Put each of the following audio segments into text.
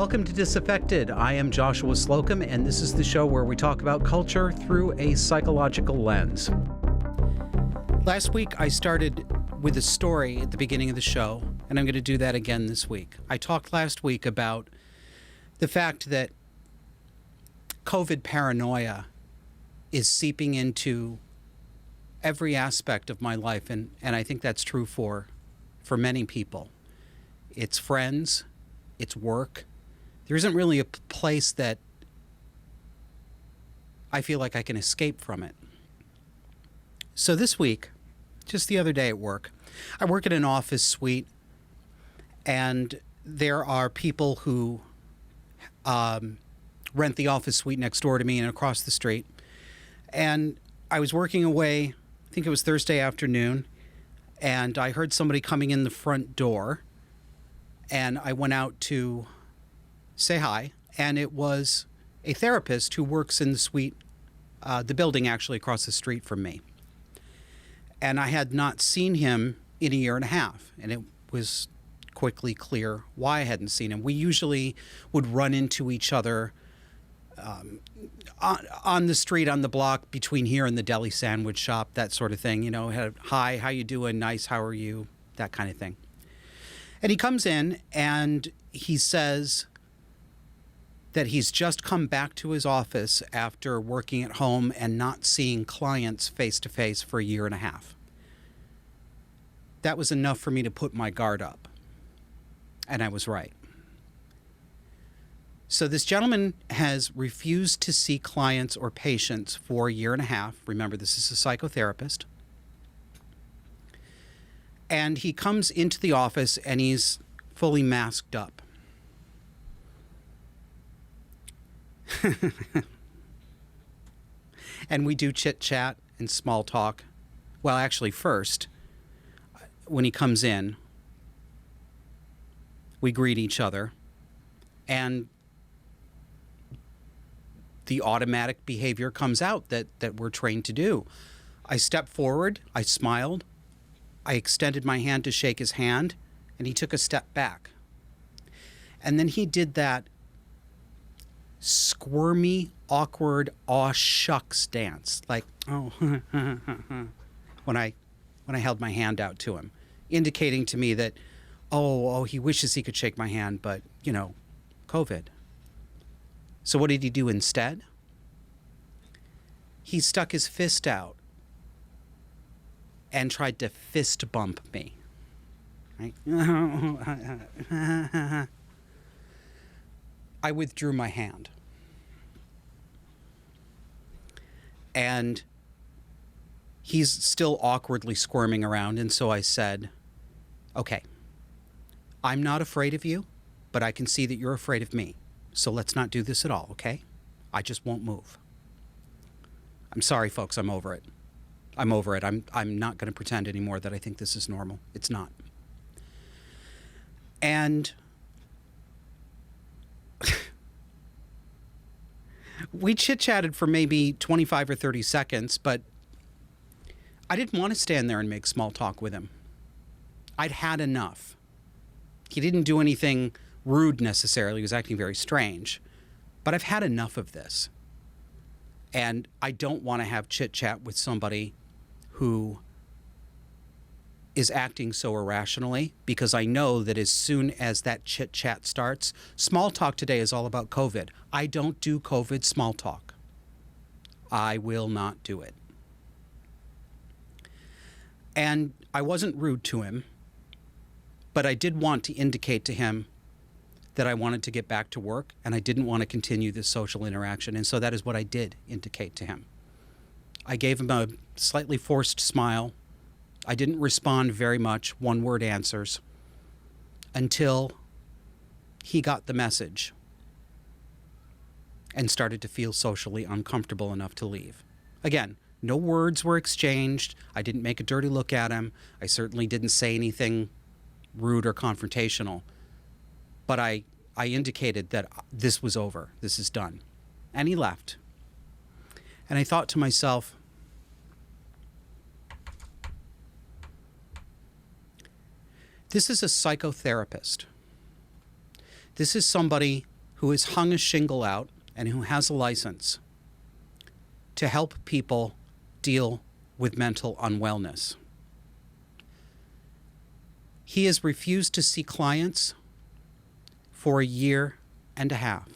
Welcome to Disaffected. I am Joshua Slocum, and this is the show where we talk about culture through a psychological lens. Last week, I started with a story at the beginning of the show, and I'm going to do that again this week. I talked last week about the fact that COVID paranoia is seeping into every aspect of my life, and I think that's true for many people. It's friends, it's work. There isn't really a place that I feel like I can escape from it. So this week, just the other day at work, I work in an office suite, and there are people who rent the office suite next door to me and across the street. And I was working away, I think it was Thursday afternoon, and I heard somebody coming in the front door, and I went out to say hi, and it was a therapist who works in the suite, the building actually across the street from me. And I had not seen him in a year and a half, and it was quickly clear why I hadn't seen him. We usually would run into each other on the street, on the block between here and the deli sandwich shop, that sort of thing. You know, hi, how you doing? Nice, how are you? That kind of thing. And he comes in and he says that he's just come back to his office after working at home and not seeing clients face to face for a year and a half. That was enough for me to put my guard up. And I was right. So this gentleman has refused to see clients or patients for a year and a half. Remember, this is a psychotherapist. And he comes into the office and he's fully masked up. And we do chit-chat and small talk. Well, actually, first, when he comes in, we greet each other, and the automatic behavior comes out that we're trained to do. I stepped forward, I smiled, I extended my hand to shake his hand, and he took a step back. And then he did that squirmy, awkward, aw shucks dance, like, oh, when I held my hand out to him, indicating to me that, oh, he wishes he could shake my hand, but, you know, COVID. So what did he do instead? He stuck his fist out and tried to fist bump me. Right? I withdrew my hand. And he's still awkwardly squirming around, and so I said, okay, I'm not afraid of you, but I can see that you're afraid of me. So let's not do this at all, okay? I just won't move. I'm sorry, folks, I'm over it. I'm over it. I'm not going to pretend anymore that I think this is normal. It's not. And we chit-chatted for maybe 25 or 30 seconds, but I didn't want to stand there and make small talk with him. I'd had enough. He didn't do anything rude necessarily. He was acting very strange. But I've had enough of this. And I don't want to have chit-chat with somebody who is acting so irrationally, because I know that as soon as that chit-chat starts, small talk today is all about COVID. I don't do COVID small talk. I will not do it. And I wasn't rude to him, but I did want to indicate to him that I wanted to get back to work and I didn't want to continue this social interaction. And so that is what I did indicate to him. I gave him a slightly forced smile. I didn't respond very much, one-word answers, until he got the message and started to feel socially uncomfortable enough to leave. Again, no words were exchanged. I didn't make a dirty look at him. I certainly didn't say anything rude or confrontational. But I indicated that this was over. This is done. And he left. And I thought to myself, this is a psychotherapist. This is somebody who has hung a shingle out and who has a license to help people deal with mental unwellness. He has refused to see clients for a year and a half.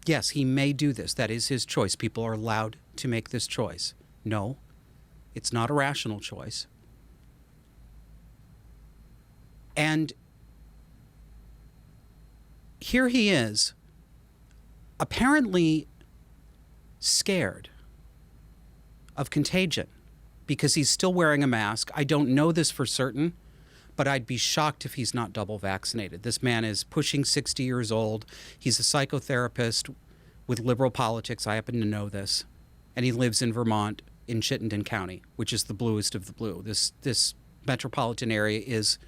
Yes, he may do this. That is his choice. People are allowed to make this choice. No, it's not a rational choice. And here he is, apparently scared of contagion because he's still wearing a mask. I don't know this for certain, but I'd be shocked if he's not double vaccinated. This man is pushing 60 years old. He's a psychotherapist with liberal politics. I happen to know this. And he lives in Vermont in Chittenden County, which is the bluest of the blue. This metropolitan area is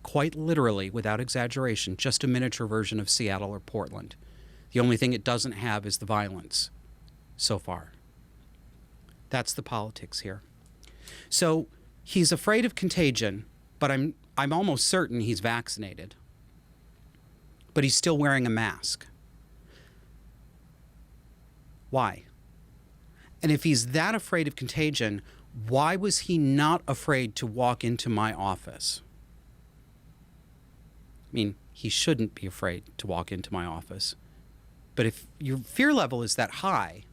quite literally, without exaggeration, just a miniature version of Seattle or Portland. The only thing it doesn't have is the violence so far. That's the politics here. So he's afraid of contagion, but I'm almost certain he's vaccinated. But he's still wearing a mask. Why? And if he's that afraid of contagion, why was he not afraid to walk into my office? I mean, he shouldn't be afraid to walk into my office. But if your fear level is that high,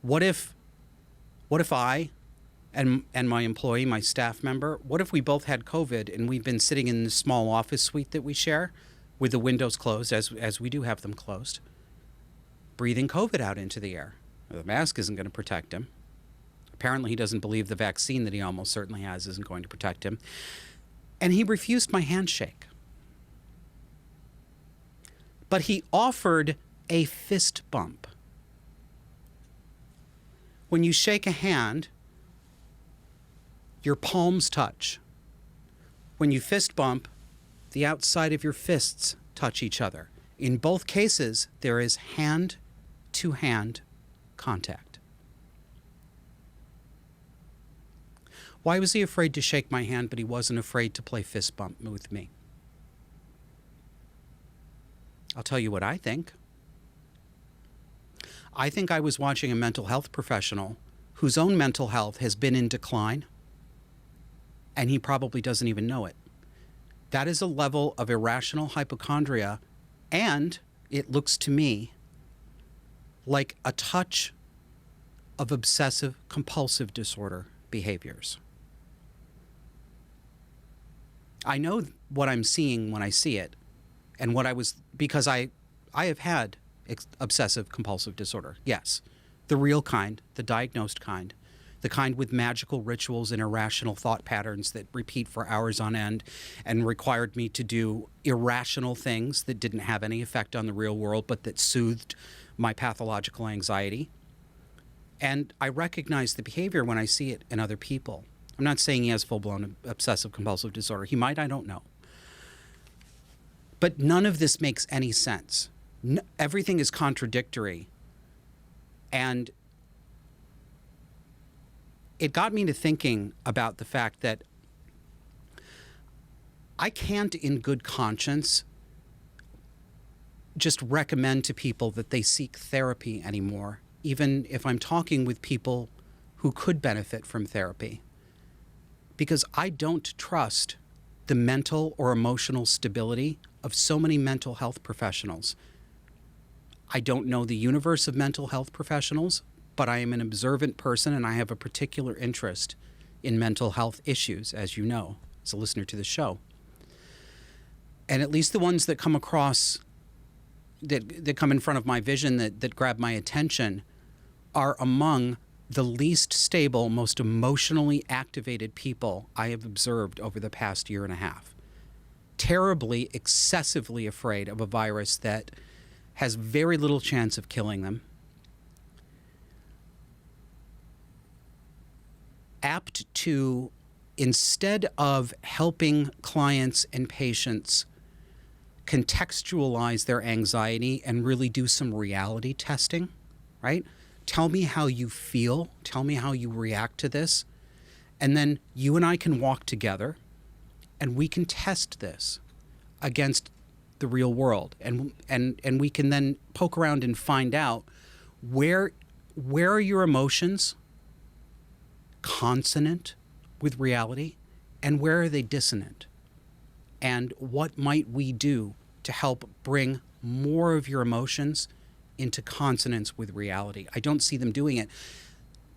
what if I and my employee, my staff member, what if we both had COVID and we've been sitting in the small office suite that we share with the windows closed, as we do have them closed, breathing COVID out into the air? The mask isn't going to protect him. Apparently he doesn't believe the vaccine that he almost certainly has isn't going to protect him. And he refused my handshake. But he offered a fist bump. When you shake a hand, your palms touch. When you fist bump, the outside of your fists touch each other. In both cases, there is hand-to-hand contact. Why was he afraid to shake my hand, but he wasn't afraid to play fist bump with me? I'll tell you what I think. I think I was watching a mental health professional whose own mental health has been in decline, and he probably doesn't even know it. That is a level of irrational hypochondria, and it looks to me like a touch of obsessive compulsive disorder behaviors. I know what I'm seeing when I see it, and because I have had obsessive compulsive disorder. Yes, the real kind, the diagnosed kind, the kind with magical rituals and irrational thought patterns that repeat for hours on end and required me to do irrational things that didn't have any effect on the real world, but that soothed my pathological anxiety. And I recognize the behavior when I see it in other people. I'm not saying he has full-blown obsessive compulsive disorder. He might, I don't know. But none of this makes any sense. Everything is contradictory. And it got me to thinking about the fact that I can't in good conscience just recommend to people that they seek therapy anymore, even if I'm talking with people who could benefit from therapy. Because I don't trust the mental or emotional stability of so many mental health professionals. I don't know the universe of mental health professionals, but I am an observant person and I have a particular interest in mental health issues, as you know, as a listener to the show. And at least the ones that come across, that come in front of my vision, that grab my attention, are among the least stable, most emotionally activated people I have observed over the past year and a half. Terribly, excessively afraid of a virus that has very little chance of killing them. Apt to, instead of helping clients and patients contextualize their anxiety and really do some reality testing, right? Tell me how you feel. Tell me how you react to this. And then you and I can walk together and we can test this against the real world, and we can then poke around and find out where are your emotions consonant with reality and where are they dissonant, and what might we do to help bring more of your emotions into consonance with reality. I don't see them doing it.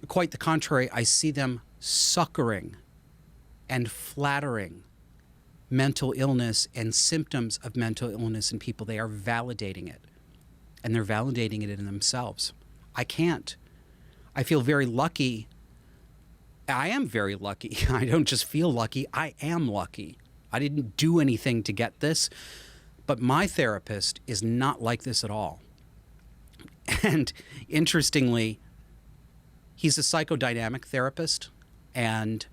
Quite the contrary, I see them succouring and flattering mental illness and symptoms of mental illness in people. They are validating it, and they're validating it in themselves. I can't. I feel very lucky. I am very lucky. I don't just feel lucky. I am lucky. I didn't do anything to get this, but my therapist is not like this at all. And interestingly, he's a psychodynamic therapist, and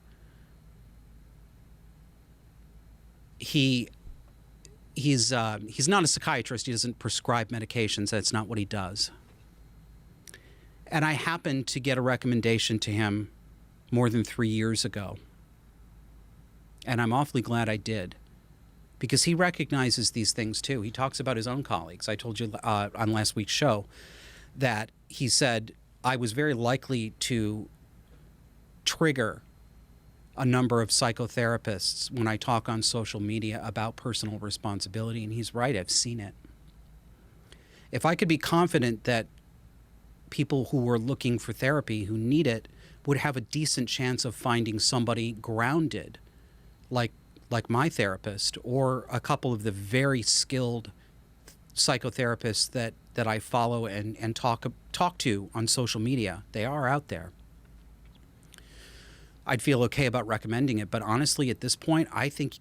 he's not a psychiatrist. He doesn't prescribe medications. That's not what he does. And I happened to get a recommendation to him more than 3 years ago. And I'm awfully glad I did, because he recognizes these things too. He talks about his own colleagues. I told you on last week's show that he said, I was very likely to trigger a number of psychotherapists when I talk on social media about personal responsibility. And he's right, I've seen it. If I could be confident that people who are looking for therapy, who need it, would have a decent chance of finding somebody grounded, like my therapist, or a couple of the very skilled psychotherapists that I follow and talk to on social media. They are out there. I'd feel okay about recommending it, but honestly, at this point, I think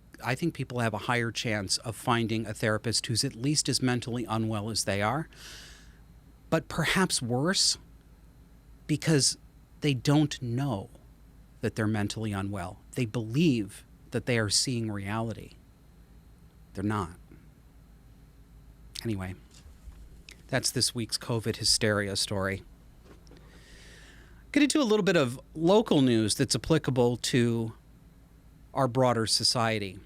people have a higher chance of finding a therapist who's at least as mentally unwell as they are, but perhaps worse, because they don't know that they're mentally unwell. They believe that they are seeing reality. They're not. Anyway, that's this week's COVID hysteria story. Going to do a little bit of local news that's applicable to our broader society.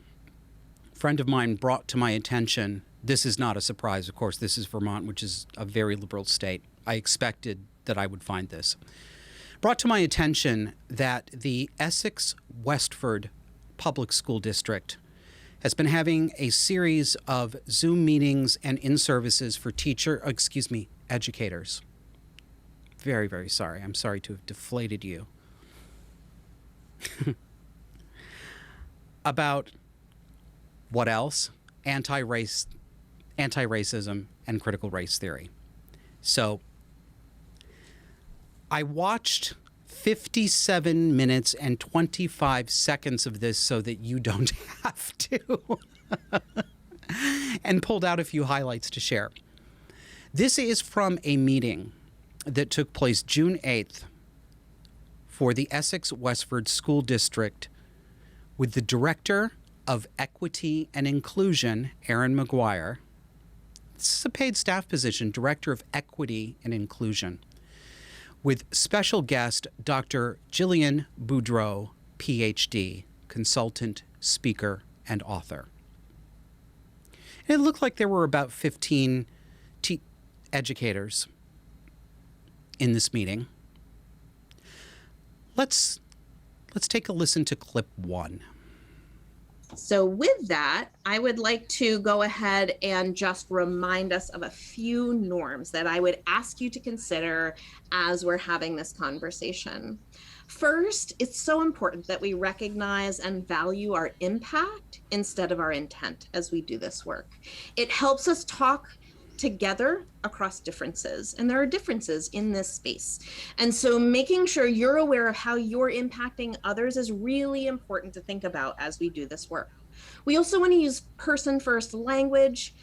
A friend of mine brought to my attention, this is not a surprise, of course, this is Vermont, which is a very liberal state. I expected that I would find this. Brought to my attention that the Essex-Westford Public School District has been having a series of Zoom meetings and in-services for educators. Very, very sorry. I'm sorry to have deflated you. About what else? Anti-racism and critical race theory. So I watched 57 minutes and 25 seconds of this so that you don't have to, and pulled out a few highlights to share. This is from a meeting that took place June 8th for the Essex-Westford School District with the Director of Equity and Inclusion, Erin McGuire. This is a paid staff position, Director of Equity and Inclusion, with special guest Dr. Gillian Boudreau, Ph.D., consultant, speaker, and author. And it looked like there were about 15 educators in this meeting. Let's take a listen to clip 1. So with that, I would like to go ahead and just remind us of a few norms that I would ask you to consider as we're having this conversation. First, it's so important that we recognize and value our impact instead of our intent as we do this work. It helps us talk together across differences, and there are differences in this space. And so making sure you're aware of how you're impacting others is really important to think about as we do this work. We also want to use person-first language,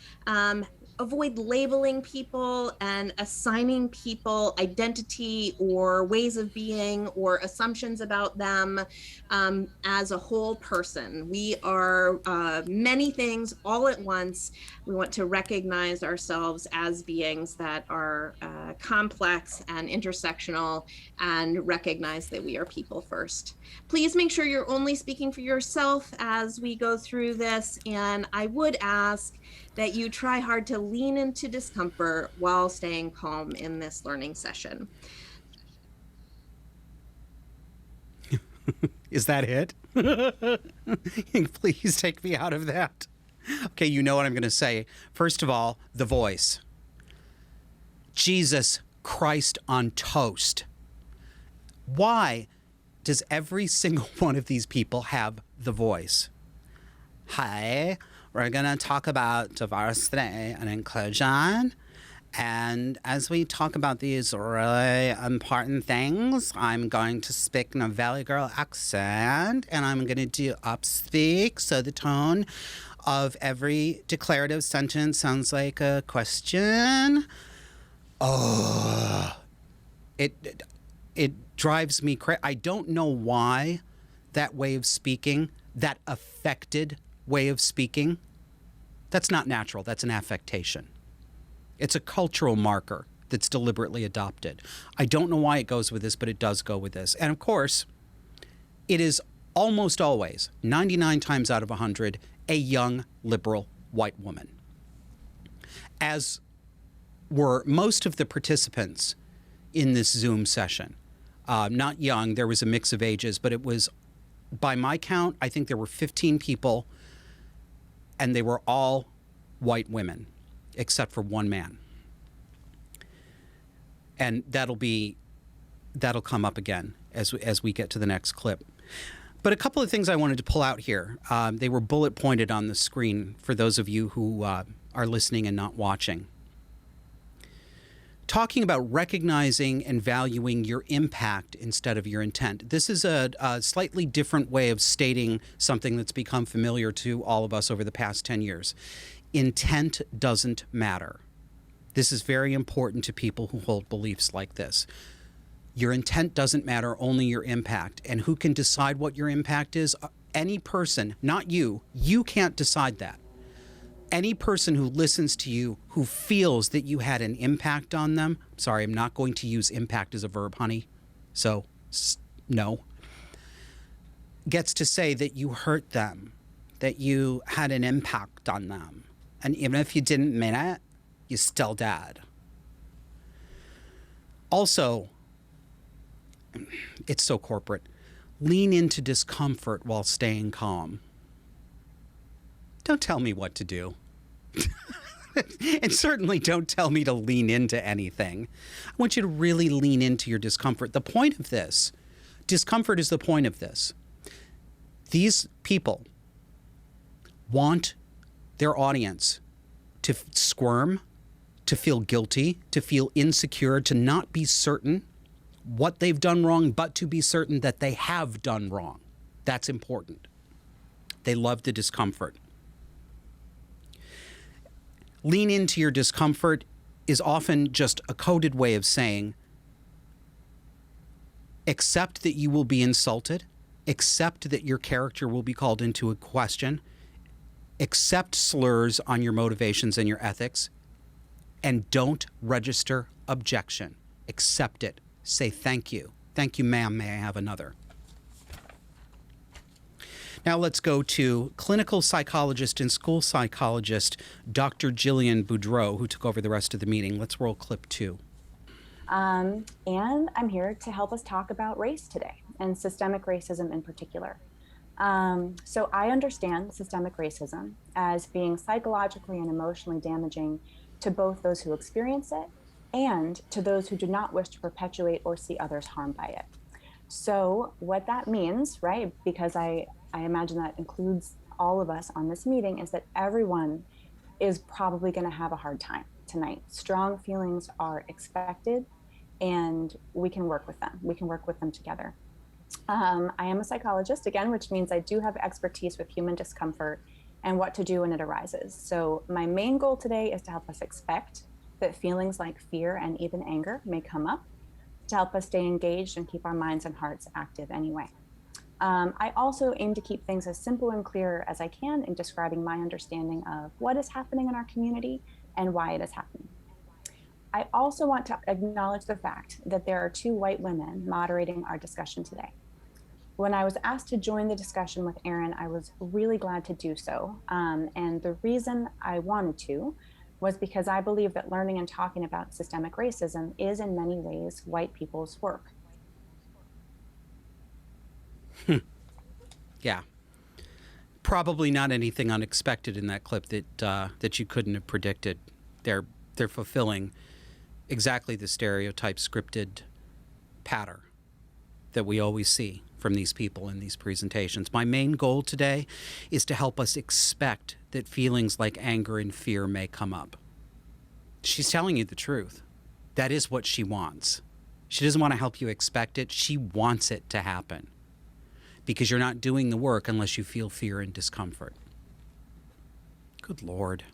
avoid labeling people and assigning people identity or ways of being or assumptions about them as a whole person. We are many things all at once. We want to recognize ourselves as beings that are complex and intersectional, and recognize that we are people first. Please make sure you're only speaking for yourself as we go through this, and I would ask that you try hard to lean into discomfort while staying calm in this learning session. Is that it? Please take me out of that. Okay, you know what I'm going to say. First of all, the voice. Jesus Christ on toast. Why does every single one of these people have the voice? Hi, we're going to talk about diversity and inclusion. And as we talk about these really important things, I'm going to speak in a Valley Girl accent, and I'm going to do upspeak, so the tone of every declarative sentence sounds like a question. Oh, it drives me crazy. I don't know why that way of speaking, that affected way of speaking, that's not natural. That's an affectation. It's a cultural marker that's deliberately adopted. I don't know why it goes with this, but it does go with this. And of course, it is almost always, 99 times out of 100, a young, liberal, white woman. As were most of the participants in this Zoom session. Not young, there was a mix of ages, but it was, by my count, I think there were 15 people, and they were all white women, except for one man. And that'll come up again as we get to the next clip. But a couple of things I wanted to pull out here. They were bullet pointed on the screen for those of you who are listening and not watching. Talking about recognizing and valuing your impact instead of your intent. This is a slightly different way of stating something that's become familiar to all of us over the past 10 years. Intent doesn't matter. This is very important to people who hold beliefs like this. Your intent doesn't matter, only your impact. And who can decide what your impact is? Any person, not you. You can't decide that. Any person who listens to you, who feels that you had an impact on them, sorry, I'm not going to use impact as a verb, honey, so no, gets to say that you hurt them, that you had an impact on them. And even if you didn't mean it, you still did. Also, it's so corporate. Lean into discomfort while staying calm. Don't tell me what to do. And certainly don't tell me to lean into anything. I want you to really lean into your discomfort. The point of this, discomfort is the point of this. These people want their audience to squirm, to feel guilty, to feel insecure, to not be certain what they've done wrong, but to be certain that they have done wrong. That's important. They love the discomfort. Lean into your discomfort is often just a coded way of saying, accept that you will be insulted, accept that your character will be called into a question, accept slurs on your motivations and your ethics, and don't register objection. Accept it. Say thank you. Thank you, ma'am. May I have another? Now let's go to clinical psychologist and school psychologist, Dr. Jillian Boudreau, who took over the rest of the meeting. Let's roll clip 2. And I'm here to help us talk about race today, and systemic racism in particular. So I understand systemic racism as being psychologically and emotionally damaging to both those who experience it and to those who do not wish to perpetuate or see others harmed by it. So what that means, right, because I imagine that includes all of us on this meeting, is that everyone is probably going to have a hard time tonight. Strong feelings are expected, and we can work with them. We can work with them together. I am a psychologist, again, which means I do have expertise with human discomfort and what to do when it arises. So my main goal today is to help us expect that feelings like fear and even anger may come up, to help us stay engaged and keep our minds and hearts active anyway. I also aim to keep things as simple and clear as I can in describing my understanding of what is happening in our community and why it is happening. I also want to acknowledge the fact that there are 2 white women moderating our discussion today. when I was asked to join the discussion with Erin, I was really glad to do so. And the reason I wanted to was because I believe that learning and talking about systemic racism is in many ways white people's work. Yeah. Probably not anything unexpected in that clip that you couldn't have predicted. They're fulfilling exactly the stereotype scripted pattern that we always see from these people in these presentations. My main goal today is to help us expect that feelings like anger and fear may come up. She's telling you the truth. That is what she wants. She doesn't want to help you expect it. She wants it to happen, because you're not doing the work unless you feel fear and discomfort. Good Lord.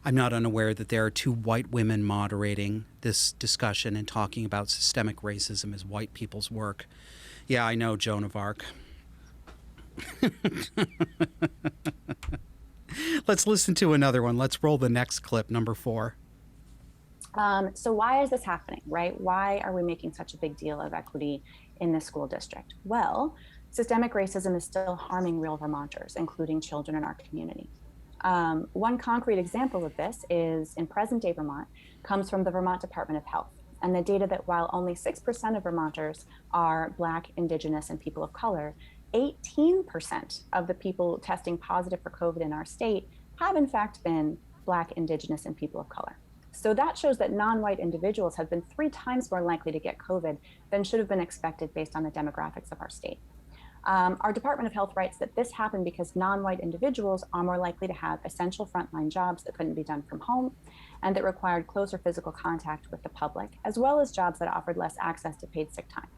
I'm not unaware that there are 2 white women moderating this discussion and talking about systemic racism as white people's work. Yeah, I know, Joan of Arc. Let's listen to another one. Let's roll the next clip, number 4. So why is this happening, right? Why are we making such a big deal of equity in this school district? Well, systemic racism is still harming real Vermonters, including children in our community. One concrete example of this is in present-day Vermont, comes from the Vermont Department of Health. And the data that while only 6% of Vermonters are Black, Indigenous, and people of color, 18% of the people testing positive for COVID in our state have in fact been Black, Indigenous, and people of color. So that shows that non-white individuals have been 3 times more likely to get COVID than should have been expected based on the demographics of our state. Our Department of Health writes that this happened because non-white individuals are more likely to have essential frontline jobs that couldn't be done from home and that required closer physical contact with the public, as well as jobs that offered less access to paid sick time.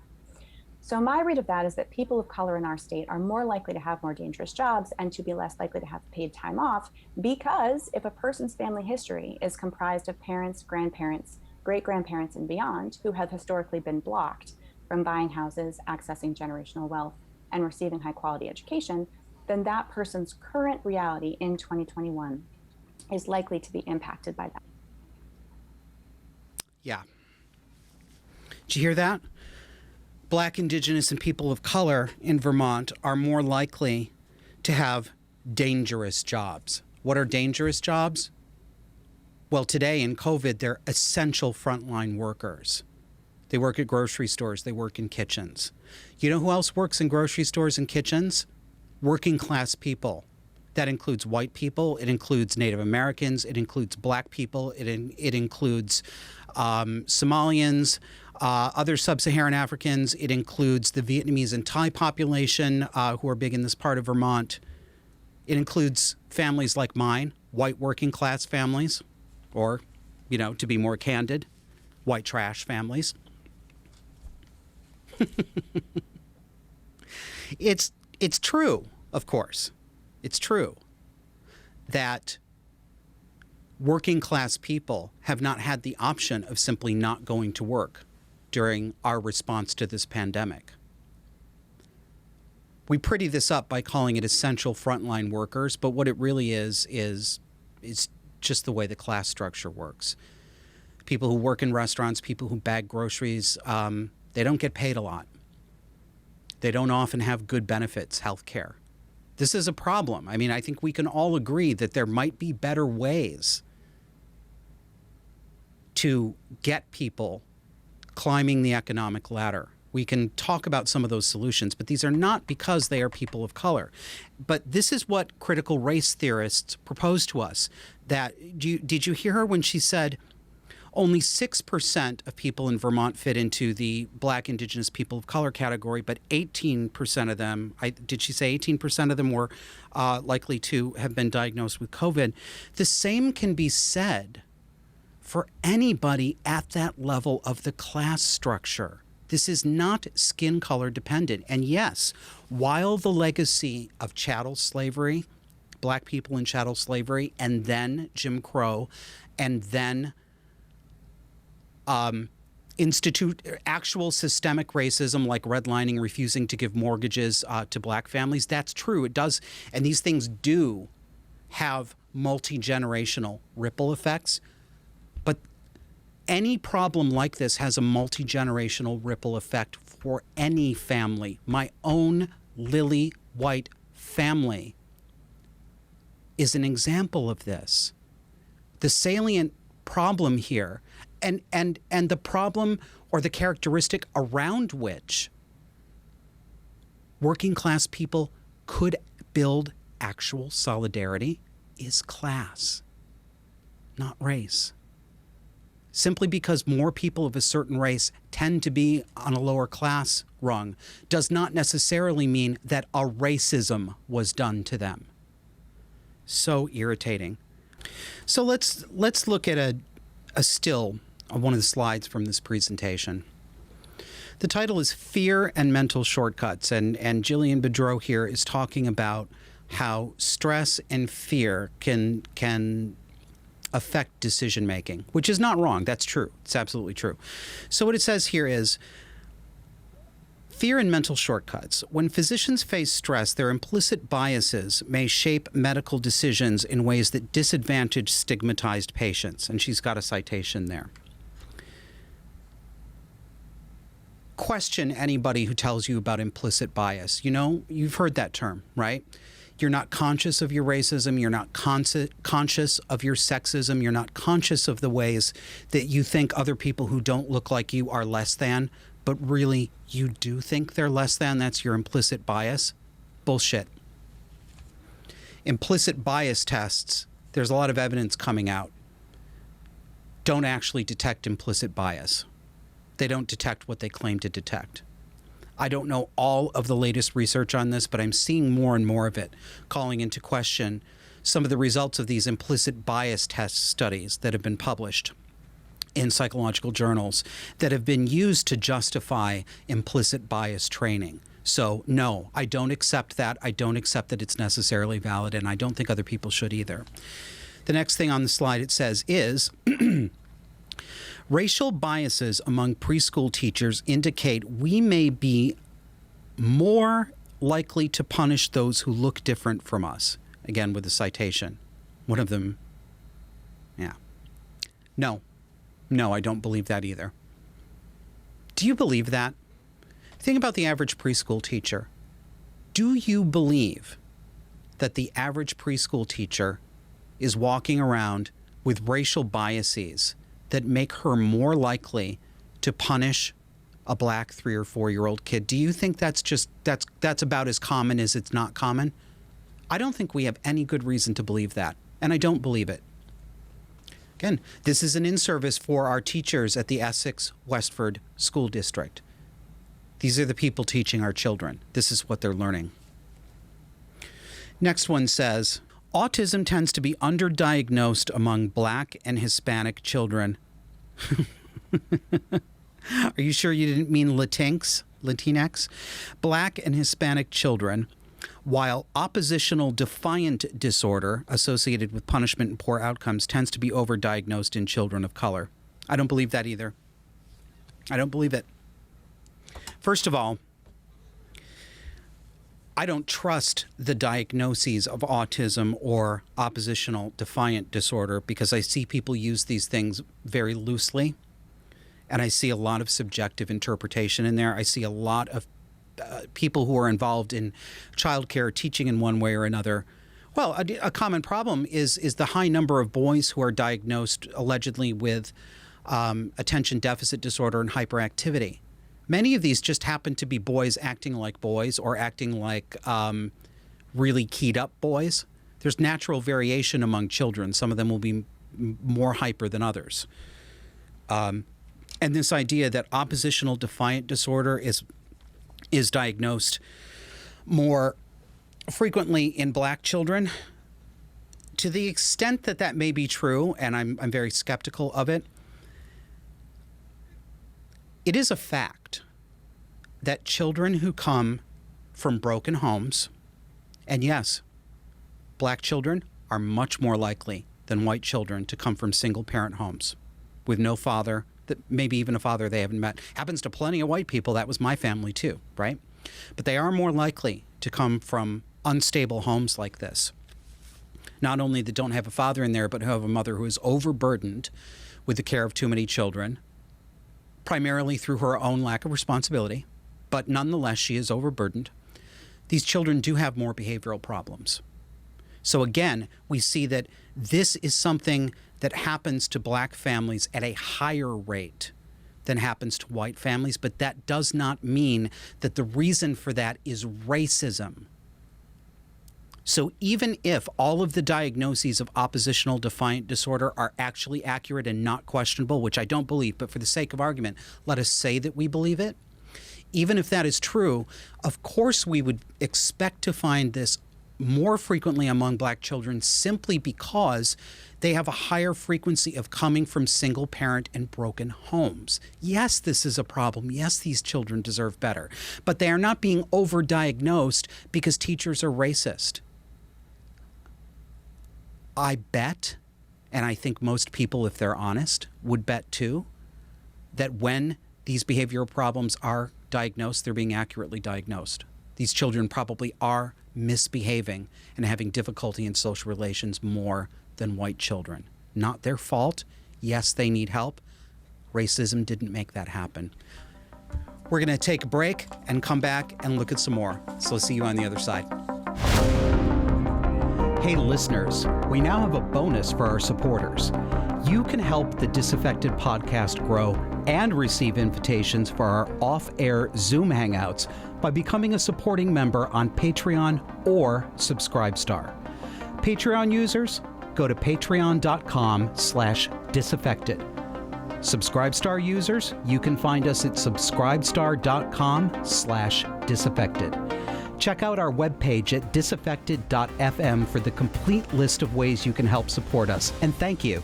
So my read of that is that people of color in our state are more likely to have more dangerous jobs and to be less likely to have paid time off, because if a person's family history is comprised of parents, grandparents, great-grandparents, and beyond who have historically been blocked from buying houses, accessing generational wealth, and receiving high-quality education, then that person's current reality in 2021 is likely to be impacted by that. Yeah. Did you hear that? Black, Indigenous, and people of color in Vermont are more likely to have dangerous jobs. What are dangerous jobs? Well, today in COVID, they're essential frontline workers. They work at grocery stores. They work in kitchens. You know who else works in grocery stores and kitchens? Working class people. That includes white people. It includes Native Americans. It includes Black people. It includes Somalians, other sub-Saharan Africans. It includes the Vietnamese and Thai population who are big in this part of Vermont. It includes families like mine, white working class families, or, you know, to be more candid, white trash families. It's true, of course. It's true that working class people have not had the option of simply not going to work during our response to this pandemic. We pretty this up by calling it essential frontline workers, but what it really is just the way the class structure works. People who work in restaurants, people who bag groceries, they don't get paid a lot. They don't often have good benefits, health care. This is a problem. I mean, I think we can all agree that there might be better ways to get people climbing the economic ladder. We can talk about some of those solutions, but these are not because they are people of color. But this is what critical race theorists propose to us. Did you hear her when she said only 6% of people in Vermont fit into the Black, Indigenous, people of color category, but 18% of them, did she say 18% of them were likely to have been diagnosed with COVID? The same can be said for anybody at that level of the class structure. This is not skin color dependent. And yes, while the legacy of chattel slavery, Black people in chattel slavery, and then Jim Crow, and then institute actual systemic racism like redlining, refusing to give mortgages to Black families, that's true. It does. And these things do have multi-generational ripple effects. But any problem like this has a multi-generational ripple effect for any family. My own lily white family is an example of this. The salient problem here, and the problem or the characteristic around which working class people could build actual solidarity, is class, not race. Simply because more people of a certain race tend to be on a lower class rung does not necessarily mean that a racism was done to them. So irritating. So let's look at a still of one of the slides from this presentation. The title is Fear and Mental Shortcuts, and Jillian Bedreau here is talking about how stress and fear can affect decision making, which is not wrong. That's true. It's absolutely true. So what it says here is fear and mental shortcuts. When physicians face stress, their implicit biases may shape medical decisions in ways that disadvantage stigmatized patients. And she's got a citation there. Question anybody who tells you about implicit bias. You know, you've heard that term, right? You're not conscious of your racism. You're not conscious of your sexism. You're not conscious of the ways that you think other people who don't look like you are less than, but really you do think they're less than. That's your implicit bias. Bullshit. Implicit bias tests, there's a lot of evidence coming out, don't actually detect implicit bias. They don't detect what they claim to detect. I don't know all of the latest research on this, but I'm seeing more and more of it calling into question some of the results of these implicit bias test studies that have been published in psychological journals that have been used to justify implicit bias training. So no, I don't accept that. I don't accept that it's necessarily valid, and I don't think other people should either. The next thing on the slide it says is racial biases among preschool teachers indicate we may be more likely to punish those who look different from us. Again, with a citation. One of them, yeah. No, I don't believe that either. Do you believe that? Think about the average preschool teacher. Do you believe that the average preschool teacher is walking around with racial biases that make her more likely to punish a black 3 or 4 year old kid? Do you think that's about as common as it's not common? I don't think we have any good reason to believe that, and I don't believe it. Again, this is an in-service for our teachers at the Essex-Westford School District. These are the people teaching our children. This is what they're learning. Next one says, autism tends to be underdiagnosed among Black and Hispanic children. Are you sure you didn't mean Latinx? Black and Hispanic children, while oppositional defiant disorder associated with punishment and poor outcomes tends to be overdiagnosed in children of color. I don't believe that either. I don't believe it. First of all, I don't trust the diagnoses of autism or oppositional defiant disorder because I see people use these things very loosely, and I see a lot of subjective interpretation in there. I see a lot of people who are involved in childcare teaching in one way or another. Well, a common problem is the high number of boys who are diagnosed allegedly with attention deficit disorder and hyperactivity. Many of these just happen to be boys acting like boys or acting like really keyed up boys. There's natural variation among children. Some of them will be more hyper than others. And this idea that oppositional defiant disorder is diagnosed more frequently in Black children, to the extent that that may be true, and I'm very skeptical of it, it is a fact that children who come from broken homes, and yes, Black children are much more likely than white children to come from single-parent homes with no father, that maybe even a father they haven't met. Happens to plenty of white people. That was my family too, right? But they are more likely to come from unstable homes like this. Not only that don't have a father in there, but who have a mother who is overburdened with the care of too many children, primarily through her own lack of responsibility, but nonetheless, she is overburdened. These children do have more behavioral problems. So again, we see that this is something that happens to black families at a higher rate than happens to white families, but that does not mean that the reason for that is racism. So even if all of the diagnoses of oppositional defiant disorder are actually accurate and not questionable, which I don't believe, but for the sake of argument, let us say that we believe it. Even if that is true, of course we would expect to find this more frequently among black children simply because they have a higher frequency of coming from single parent and broken homes. Yes, this is a problem. Yes, these children deserve better, but they are not being overdiagnosed because teachers are racist. I bet, and I think most people, if they're honest, would bet too, that when these behavioral problems are diagnosed, they're being accurately diagnosed. These children probably are misbehaving and having difficulty in social relations more than white children. Not their fault. Yes, they need help. Racism didn't make that happen. We're going to take a break and come back and look at some more. So see you on the other side. Hey listeners, we now have a bonus for our supporters. You can help the Disaffected podcast grow and receive invitations for our off-air Zoom hangouts by becoming a supporting member on Patreon or Subscribestar. Patreon users, go to patreon.com/disaffected. Subscribestar users, you can find us at subscribestar.com/disaffected. Check out our webpage at disaffected.fm for the complete list of ways you can help support us. And thank you.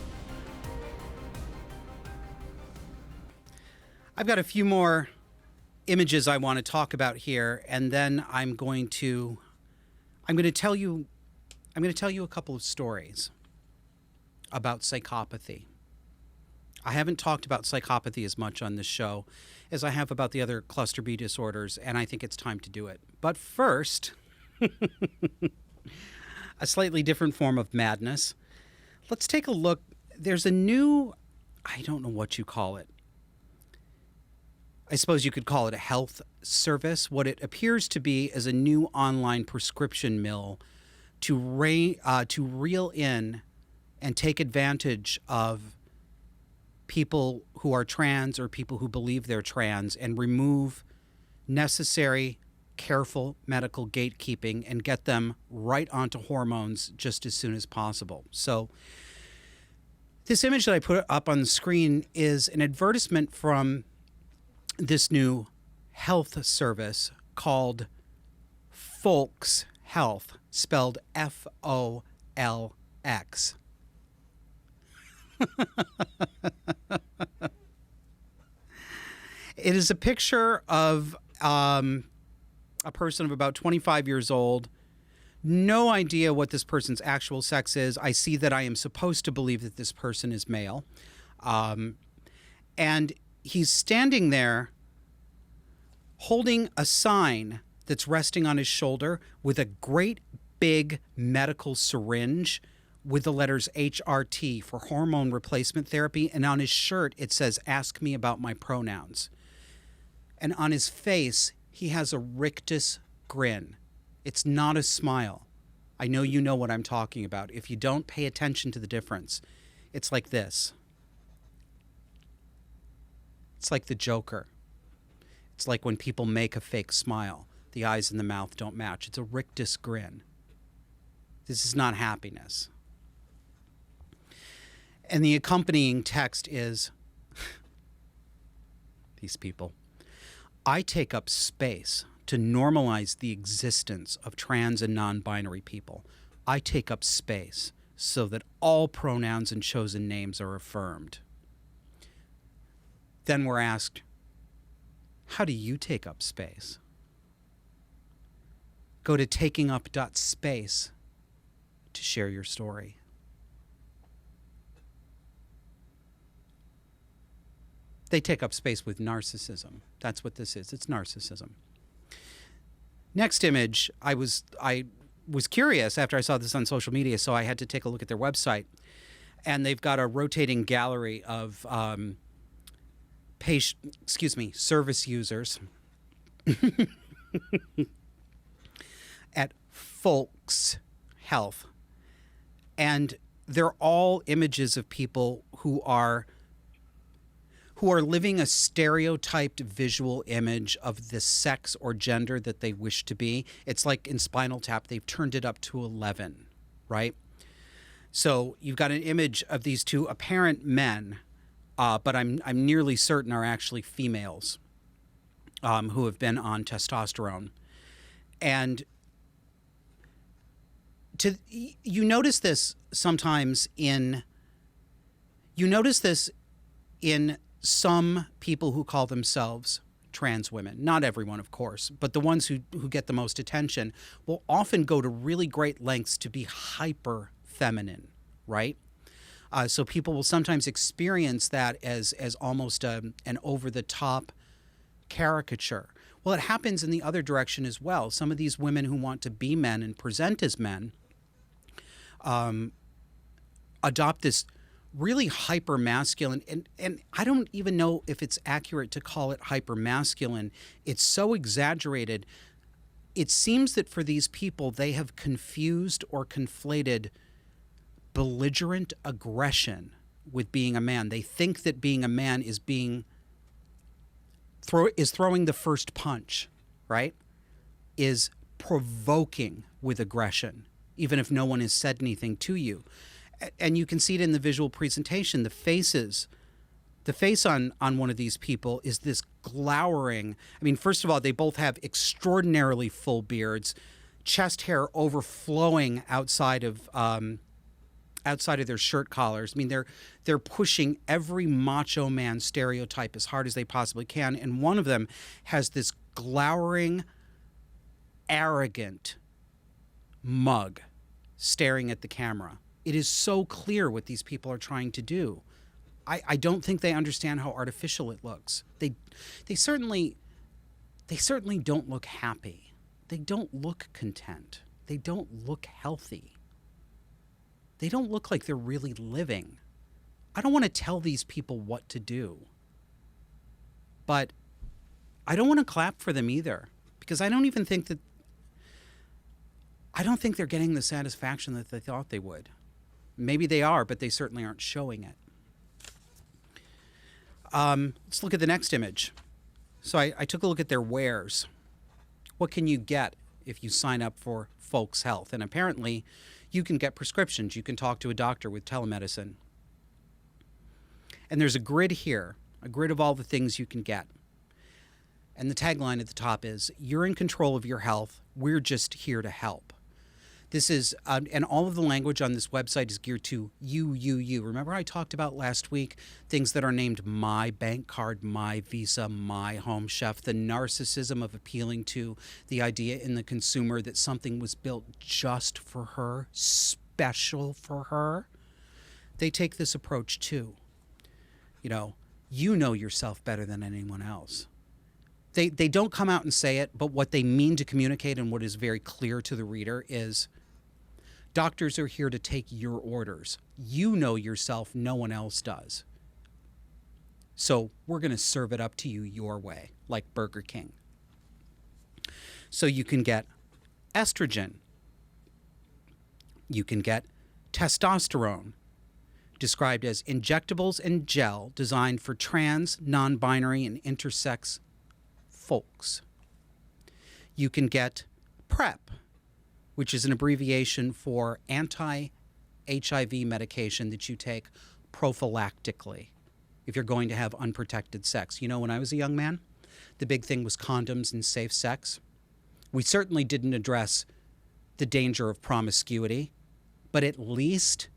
I've got a few more images I want to talk about here, and then I'm going to tell you a couple of stories about psychopathy. I haven't talked about psychopathy as much on this show as I have about the other cluster B disorders, and I think it's time to do it. But first, a slightly different form of madness. Let's take a look. There's a new, I don't know what you call it. I suppose you could call it a health service. What it appears to be is a new online prescription mill to reel in and take advantage of people who are trans or people who believe they're trans and remove necessary, careful medical gatekeeping and get them right onto hormones just as soon as possible. So this image that I put up on the screen is an advertisement from this new health service called Folx Health, spelled Folx. It is a picture of a person of about 25 years old. No idea what this person's actual sex is. I see that I am supposed to believe that this person is male. And he's standing there holding a sign that's resting on his shoulder with a great big medical syringe with the letters HRT for hormone replacement therapy. And on his shirt, it says, "Ask me about my pronouns." And on his face, he has a rictus grin. It's not a smile. I know you know what I'm talking about. If you don't pay attention to the difference, it's like this. It's like the Joker. It's like when people make a fake smile. The eyes and the mouth don't match. It's a rictus grin. This is not happiness. And the accompanying text is, these people, "I take up space to normalize the existence of trans and non-binary people. I take up space so that all pronouns and chosen names are affirmed." Then we're asked, how do you take up space? Go to takingup.space to share your story. They take up space with narcissism. That's what this is. It's narcissism. Next image, I was curious after I saw this on social media, so I had to take a look at their website. And they've got a rotating gallery of service users. at Folx Health. And they're all images of people who are living a stereotyped visual image of the sex or gender that they wish to be. It's like in Spinal Tap, they've turned it up to 11, right? So you've got an image of these two apparent men, but I'm nearly certain are actually females who have been on testosterone. And you notice this sometimes in some people who call themselves trans women. Not everyone, of course, but the ones who get the most attention will often go to really great lengths to be hyper feminine, right? So people will sometimes experience that as almost an over-the-top caricature. Well, it happens in the other direction as well. Some of these women who want to be men and present as men adopt this really hyper masculine, and I don't even know if it's accurate to call it hyper masculine. It's so exaggerated. It seems that for these people, they have confused or conflated belligerent aggression with being a man. They think that being a man is throwing the first punch, right? Is provoking with aggression, even if no one has said anything to you. And you can see it in the visual presentation. The face on one of these people is this glowering. I mean, first of all, they both have extraordinarily full beards, chest hair overflowing outside of their shirt collars. I mean, they're pushing every macho man stereotype as hard as they possibly can. And one of them has this glowering, arrogant mug staring at the camera. It is so clear what these people are trying to do. I don't think they understand how artificial it looks. They certainly don't look happy. They don't look content. They don't look healthy. They don't look like they're really living. I don't want to tell these people what to do. But I don't want to clap for them either, because I don't think they're getting the satisfaction that they thought they would. Maybe they are, but they certainly aren't showing it. Let's look at the next image. So I took a look at their wares. What can you get if you sign up for Folx Health? And apparently, you can get prescriptions. You can talk to a doctor with telemedicine. And there's a grid here, a grid of all the things you can get. And the tagline at the top is, "You're in control of your health. We're just here to help." This is, and all of the language on this website is geared to you. Remember I talked about last week things that are named My Bank Card, My Visa, My Home Chef, the narcissism of appealing to the idea in the consumer that something was built just for her, special for her. They take this approach too. You know yourself better than anyone else. They don't come out and say it, but what they mean to communicate and what is very clear to the reader is, doctors are here to take your orders. You know yourself, no one else does. So we're going to serve it up to you your way, like Burger King. So you can get estrogen. You can get testosterone, described as injectables and gel designed for trans, non-binary, and intersex folks. You can get PrEP, which is an abbreviation for anti-HIV medication that you take prophylactically if you're going to have unprotected sex. You know, when I was a young man, the big thing was condoms and safe sex. We certainly didn't address the danger of promiscuity, but at least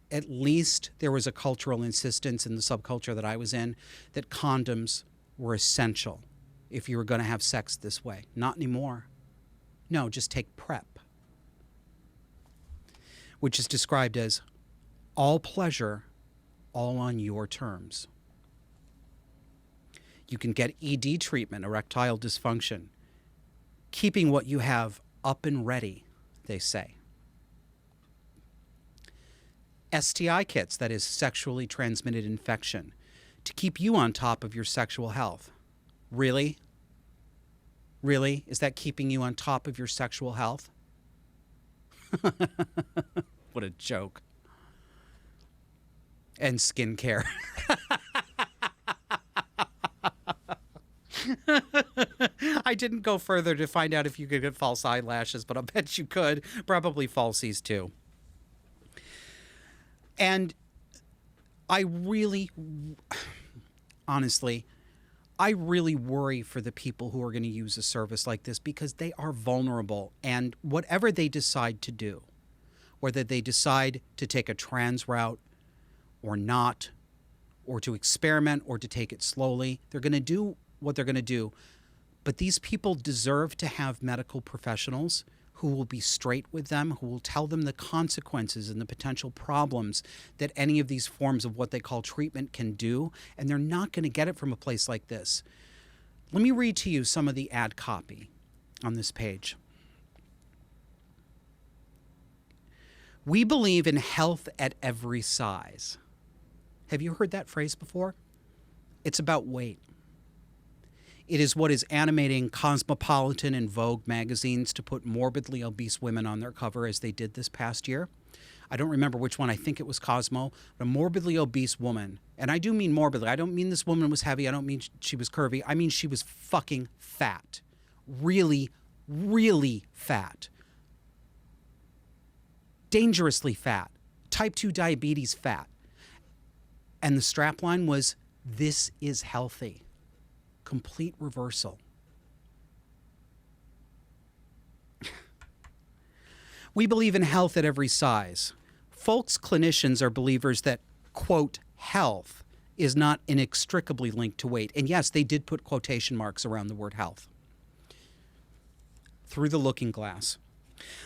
there was a cultural insistence in the subculture that I was in that condoms were essential if you were going to have sex this way. Not anymore. No, just take PrEP, which is described as all pleasure, all on your terms. You can get ED treatment, erectile dysfunction, keeping what you have up and ready, they say. STI kits, that is sexually transmitted infection, to keep you on top of your sexual health. Really? Really? Is that keeping you on top of your sexual health? What a joke. And skincare. I didn't go further to find out if you could get false eyelashes, but I'll bet you could. Probably falsies too. And I really, honestly, I really worry for the people who are going to use a service like this because they are vulnerable. And whatever they decide to do, whether they decide to take a trans route or not, or to experiment or to take it slowly, they're going to do what they're going to do. But these people deserve to have medical professionals who will be straight with them, who will tell them the consequences and the potential problems that any of these forms of what they call treatment can do. And they're not going to get it from a place like this. Let me read to you some of the ad copy on this page. We believe in health at every size. Have you heard that phrase before? It's about weight. It is what is animating Cosmopolitan and Vogue magazines to put morbidly obese women on their cover as they did this past year. I don't remember which one. I think it was Cosmo. But a morbidly obese woman. And I do mean morbidly. I don't mean this woman was heavy. I don't mean she was curvy. I mean she was fucking fat. Really, really fat. Dangerously fat. Type 2 diabetes fat. And the strapline was, "This is healthy." Complete reversal. We believe in health at every size. Folks clinicians are believers that, quote, health is not inextricably linked to weight. And yes, they did put quotation marks around the word health. Through the looking glass.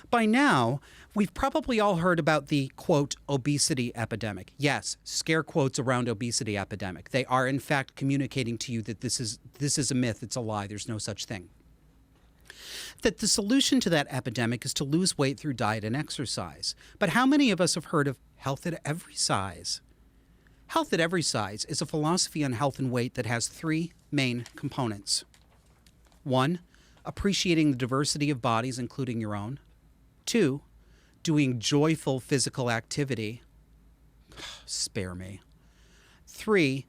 By now, we've probably all heard about the, quote, obesity epidemic. Yes, scare quotes around obesity epidemic. They are, in fact, communicating to you that this is a myth. It's a lie. There's no such thing. That the solution to that epidemic is to lose weight through diet and exercise. But how many of us have heard of health at every size? Health at every size is a philosophy on health and weight that has three main components. 1, appreciating the diversity of bodies, including your own. 2, doing joyful physical activity. Spare me. 3,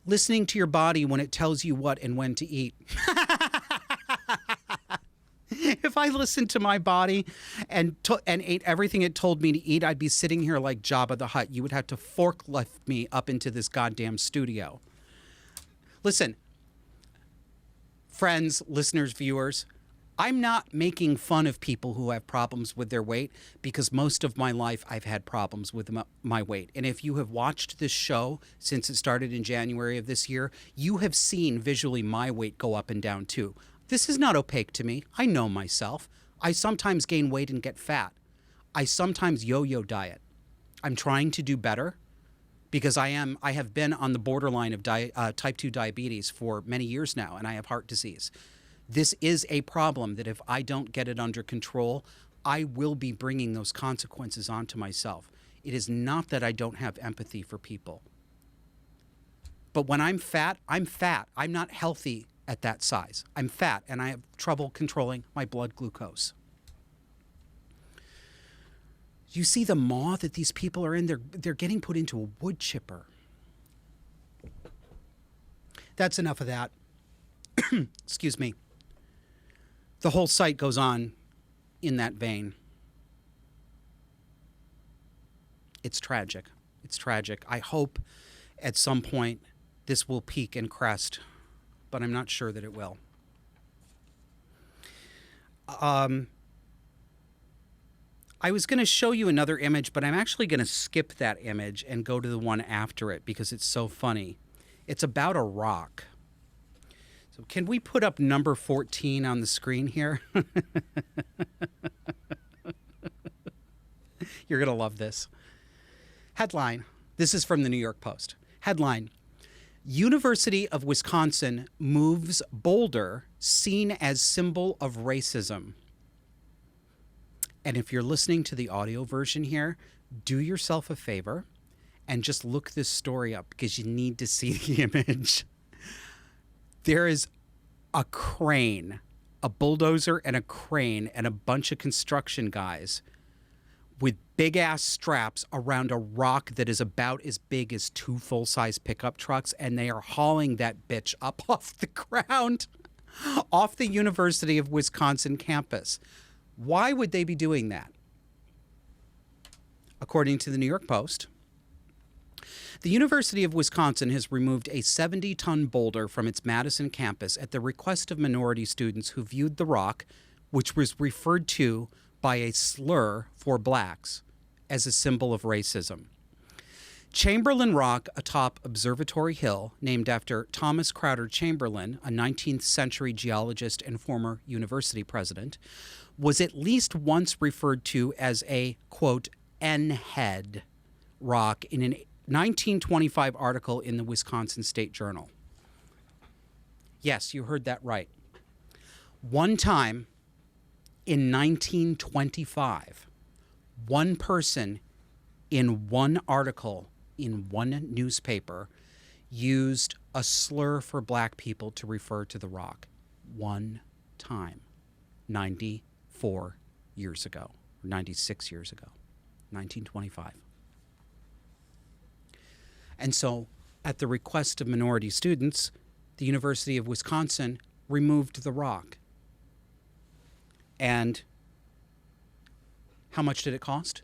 listening to your body when it tells you what and when to eat. If I listened to my body and ate everything it told me to eat, I'd be sitting here like Jabba the Hutt. You would have to forklift me up into this goddamn studio. Listen, friends, listeners, viewers, I'm not making fun of people who have problems with their weight because most of my life I've had problems with my weight. And if you have watched this show since it started in January of this year, you have seen visually my weight go up and down too. This is not opaque to me. I know myself. I sometimes gain weight and get fat. I sometimes yo-yo diet. I'm trying to do better because I have been on the borderline of type 2 diabetes for many years now, and I have heart disease. This is a problem that if I don't get it under control, I will be bringing those consequences onto myself. It is not that I don't have empathy for people. But when I'm fat, I'm fat. I'm not healthy at that size. I'm fat, and I have trouble controlling my blood glucose. You see the maw that these people are in? They're getting put into a wood chipper. That's enough of that. Excuse me. The whole site goes on in that vein. It's tragic. It's tragic. I hope at some point this will peak and crest, but I'm not sure that it will. I was going to show you another image, but I'm actually going to skip that image and go to the one after it because it's so funny. It's about a rock. So can we put up number 14 on the screen here? You're going to love this. Headline. This is from the New York Post. Headline. University of Wisconsin moves boulder seen as symbol of racism. And if you're listening to the audio version here, do yourself a favor and just look this story up because you need to see the image. There is a crane a bulldozer and a crane and a bunch of construction guys with big ass straps around a rock that is about as big as 2 full-size pickup trucks, and they are hauling that bitch up off the ground, off the University of Wisconsin campus. Why would they be doing that? According to the New York Post, the University of Wisconsin has removed a 70-ton boulder from its Madison campus at the request of minority students who viewed the rock, which was referred to by a slur for blacks, as a symbol of racism. Chamberlain Rock atop Observatory Hill, named after Thomas Crowder Chamberlain, a 19th century geologist and former university president, was at least once referred to as a, quote, N-head rock in an 1925 article in the Wisconsin State Journal. Yes, you heard that right. One time in 1925, one person in one article in one newspaper used a slur for black people to refer to the rock. One time. 94 years ago, or 96 years ago, 1925. And so, at the request of minority students, the University of Wisconsin removed the rock. And how much did it cost?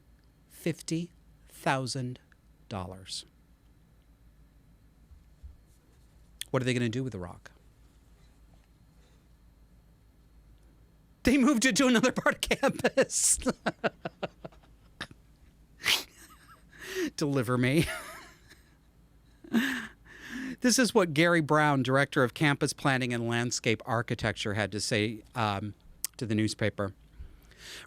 $50,000. What are they going to do with the rock? They moved it to another part of campus. Deliver me. This is what Gary Brown, director of campus planning and landscape architecture, had to say to the newspaper.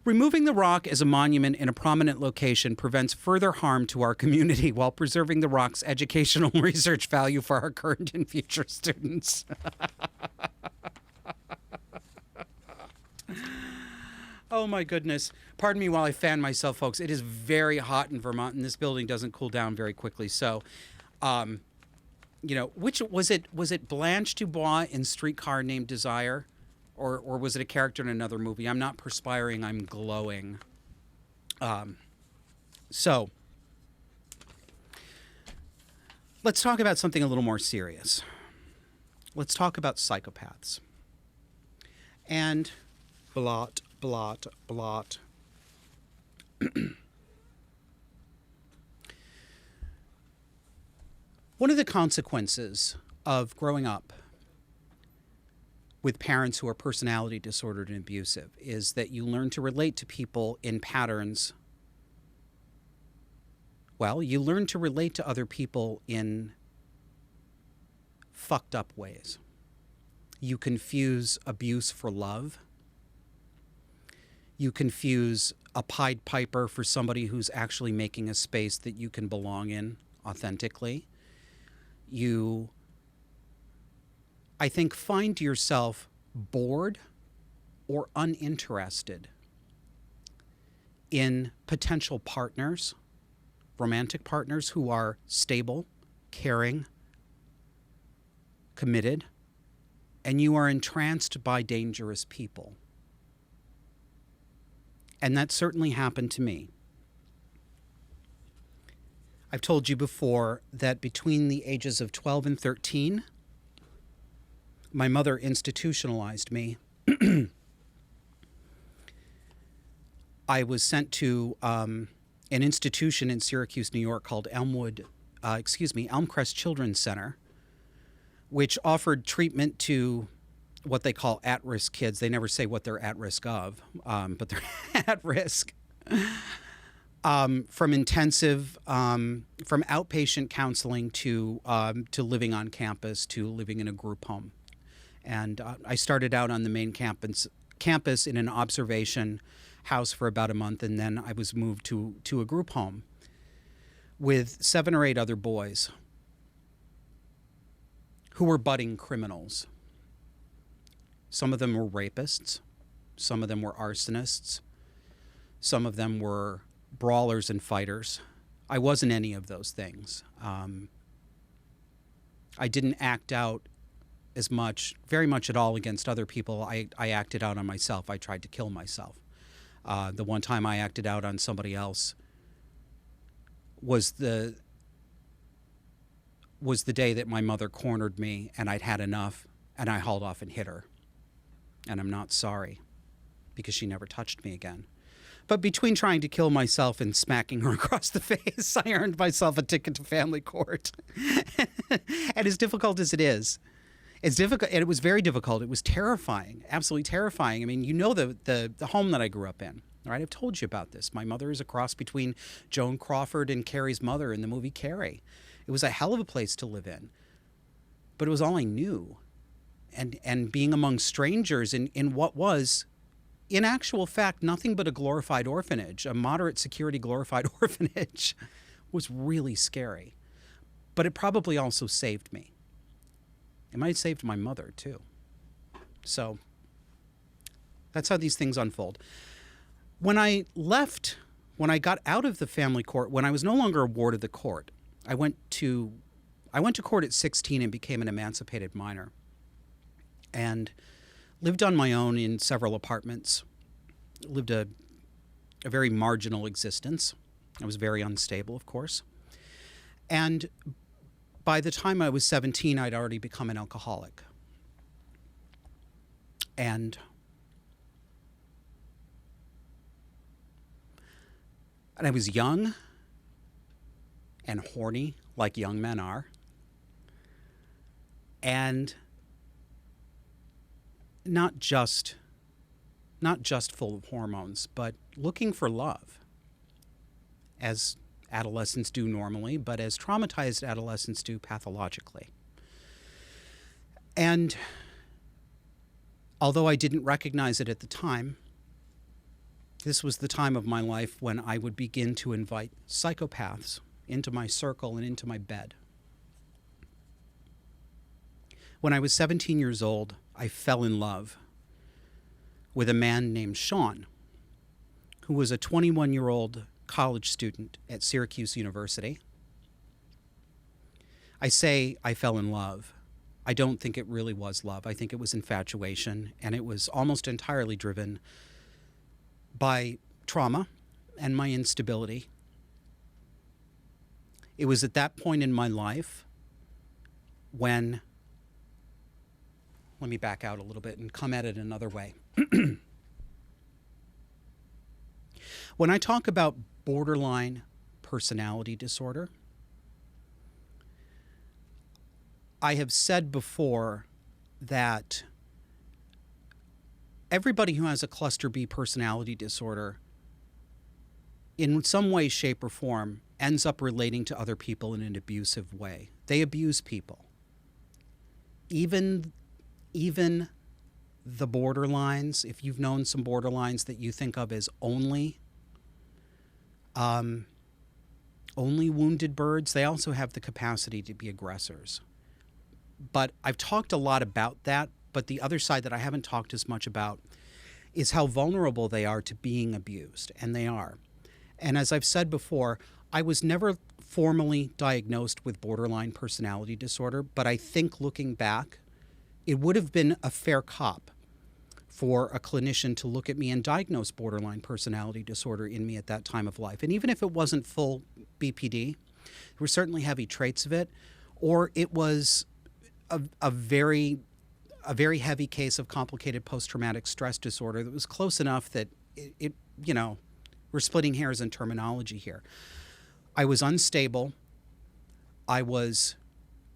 Removing the rock as a monument in a prominent location prevents further harm to our community while preserving the rock's educational and research value for our current and future students. Oh my goodness. Pardon me while I fan myself, folks. It is very hot in Vermont, and this building doesn't cool down very quickly. So, which was it Blanche Dubois in Streetcar Named Desire? Or was it a character in another movie? I'm not perspiring, I'm glowing. So, let's talk about something a little more serious. Let's talk about psychopaths. And blot, blot, blot. One of the consequences of growing up with parents who are personality disordered and abusive is that you learn to relate to people in patterns. Well, you learn to relate to other people in fucked up ways. You confuse abuse for love. You confuse a Pied Piper for somebody who's actually making a space that you can belong in authentically. You, I think, find yourself bored or uninterested in potential partners, romantic partners who are stable, caring, committed, and you are entranced by dangerous people. And that certainly happened to me. I've told you before that between the ages of 12 and 13, my mother institutionalized me. I was sent to an institution in Syracuse, New York called Elmcrest Children's Center, which offered treatment to what they call at-risk kids. They never say what they're at risk of, but they're at risk. From intensive, from outpatient counseling to living on campus to living in a group home. And I started out on the main campus in an observation house for about a month, and then I was moved to a group home with 7 or 8 other boys who were budding criminals. Some of them were rapists. Some of them were arsonists. Some of them were brawlers and fighters. I wasn't any of those things. I didn't act out as much, very much at all against other people. I acted out on myself. I tried to kill myself. The one time I acted out on somebody else was the day that my mother cornered me and I'd had enough and I hauled off and hit her. And I'm not sorry, because she never touched me again. But between trying to kill myself and smacking her across the face, I earned myself a ticket to family court. And as difficult as it is, it's difficult, and it was very difficult. It was terrifying, absolutely terrifying. I mean, you know the home that I grew up in, right? I've told you about this. My mother is a cross between Joan Crawford and Carrie's mother in the movie Carrie. It was a hell of a place to live in, but it was all I knew. And being among strangers in what was, in actual fact, nothing but a glorified orphanage, a moderate security glorified orphanage, was really scary. But it probably also saved me. It might have saved my mother, too. So that's how these things unfold. When I got out of the family court, when I was no longer a ward of the court, I went to court at 16 and became an emancipated minor. And lived on my own in several apartments, lived a very marginal existence. I was very unstable, of course. And by the time I was 17, I'd already become an alcoholic. And I was young and horny, like young men are. And not just full of hormones, but looking for love, as adolescents do normally, but as traumatized adolescents do pathologically. And although I didn't recognize it at the time, this was the time of my life when I would begin to invite psychopaths into my circle and into my bed. When I was 17 years old, I fell in love with a man named Sean, who was a 21-year-old college student at Syracuse University. I say I fell in love. I don't think it really was love. I think it was infatuation, and it was almost entirely driven by trauma and my instability. It was at that point in my life when... Let me back out a little bit and come at it another way. When I talk about borderline personality disorder, I have said before that everybody who has a cluster B personality disorder, in some way, shape, or form, ends up relating to other people in an abusive way. They abuse people. Even the borderlines, if you've known some borderlines that you think of as only wounded birds, they also have the capacity to be aggressors. But I've talked a lot about that, but the other side that I haven't talked as much about is how vulnerable they are to being abused, and they are. And as I've said before, I was never formally diagnosed with borderline personality disorder, but I think looking back, it would have been a fair cop for a clinician to look at me and diagnose borderline personality disorder in me at that time of life. And even if it wasn't full BPD, there were certainly heavy traits of it, or it was a very heavy case of complicated post-traumatic stress disorder that was close enough that it we're splitting hairs in terminology here. I was unstable. I was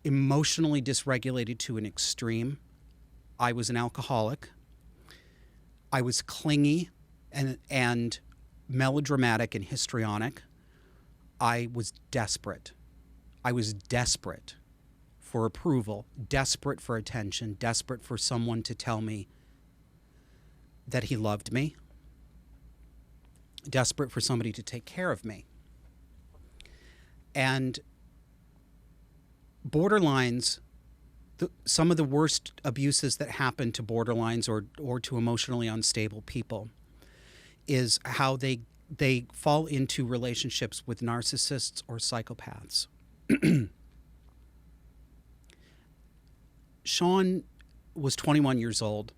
emotionally dysregulated to an extreme. I was an alcoholic. I was clingy and melodramatic and histrionic. I was desperate. I was desperate for approval, desperate for attention, desperate for someone to tell me that he loved me, desperate for somebody to take care of me. And borderlines, some of the worst abuses that happen to borderlines or to emotionally unstable people is how they fall into relationships with narcissists or psychopaths. Sean was 21 years old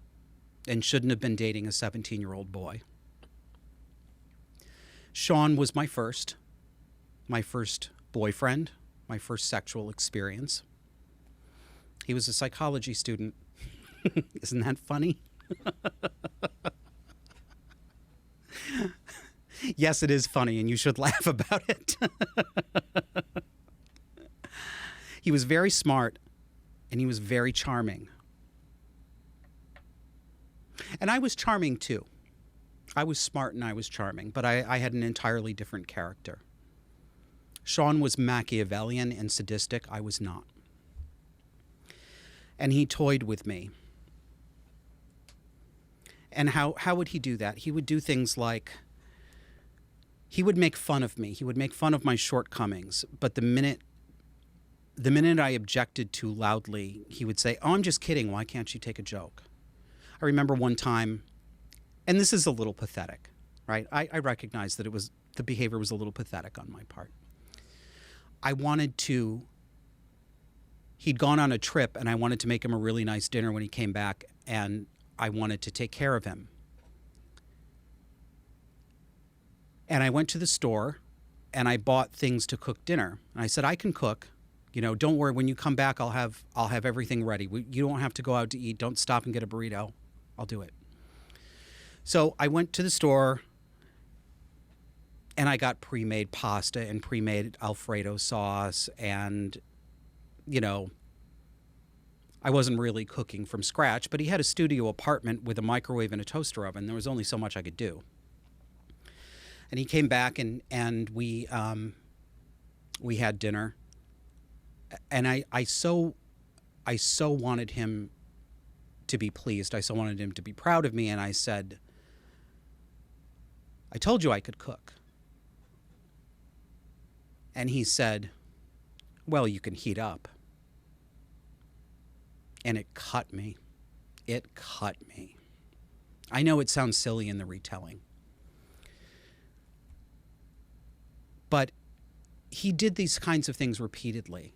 and shouldn't have been dating a 17-year-old boy. Sean was my first boyfriend, my first sexual experience. He was a psychology student. Isn't that funny? Yes, it is funny, and you should laugh about it. He was very smart, and he was very charming. And I was charming, too. I was smart and I was charming, but I had an entirely different character. Sean was Machiavellian and sadistic. I was not. And he toyed with me. And how would he do that? He would do things like, he would make fun of me. He would make fun of my shortcomings. But the minute I objected too loudly, he would say, "Oh, I'm just kidding. Why can't you take a joke?" I remember one time, and this is a little pathetic, right? I recognize that the behavior was a little pathetic on my part. He'd gone on a trip, and I wanted to make him a really nice dinner when he came back, and I wanted to take care of him. And I went to the store, and I bought things to cook dinner. And I said, "I can cook. You know, don't worry. When you come back, I'll have everything ready. You don't have to go out to eat. Don't stop and get a burrito. I'll do it." So I went to the store, and I got pre-made pasta and pre-made Alfredo sauce, and, you know, I wasn't really cooking from scratch, but he had a studio apartment with a microwave and a toaster oven. There was only so much I could do. And he came back, and we had dinner, and I so wanted him to be pleased. I so wanted him to be proud of me, and I said, "I told you I could cook." And he said, "Well, you can heat up." And it cut me. It cut me. I know it sounds silly in the retelling, but he did these kinds of things repeatedly.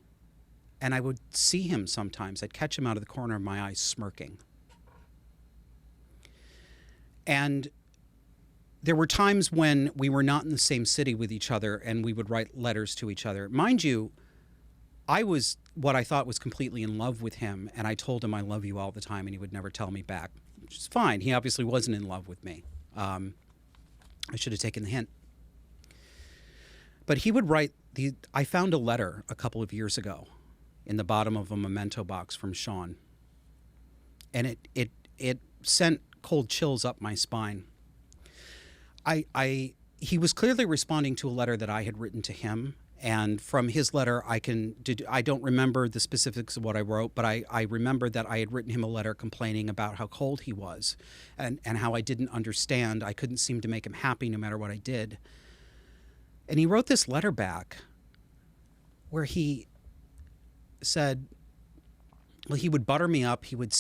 And I would see him sometimes. I'd catch him out of the corner of my eye smirking. And there were times when we were not in the same city with each other, and we would write letters to each other. Mind you, I was what I thought was completely in love with him, and I told him I love you all the time, and he would never tell me back, which is fine. He obviously wasn't in love with me. I should have taken the hint. But he would write I found a letter a couple of years ago in the bottom of a memento box from Sean, and it sent cold chills up my spine. He was clearly responding to a letter that I had written to him, and from his letter I don't remember the specifics of what I wrote, but I remember that I had written him a letter complaining about how cold he was, and how I didn't understand. I couldn't seem to make him happy no matter what I did. And he wrote this letter back where he said, well, he would butter me up. He would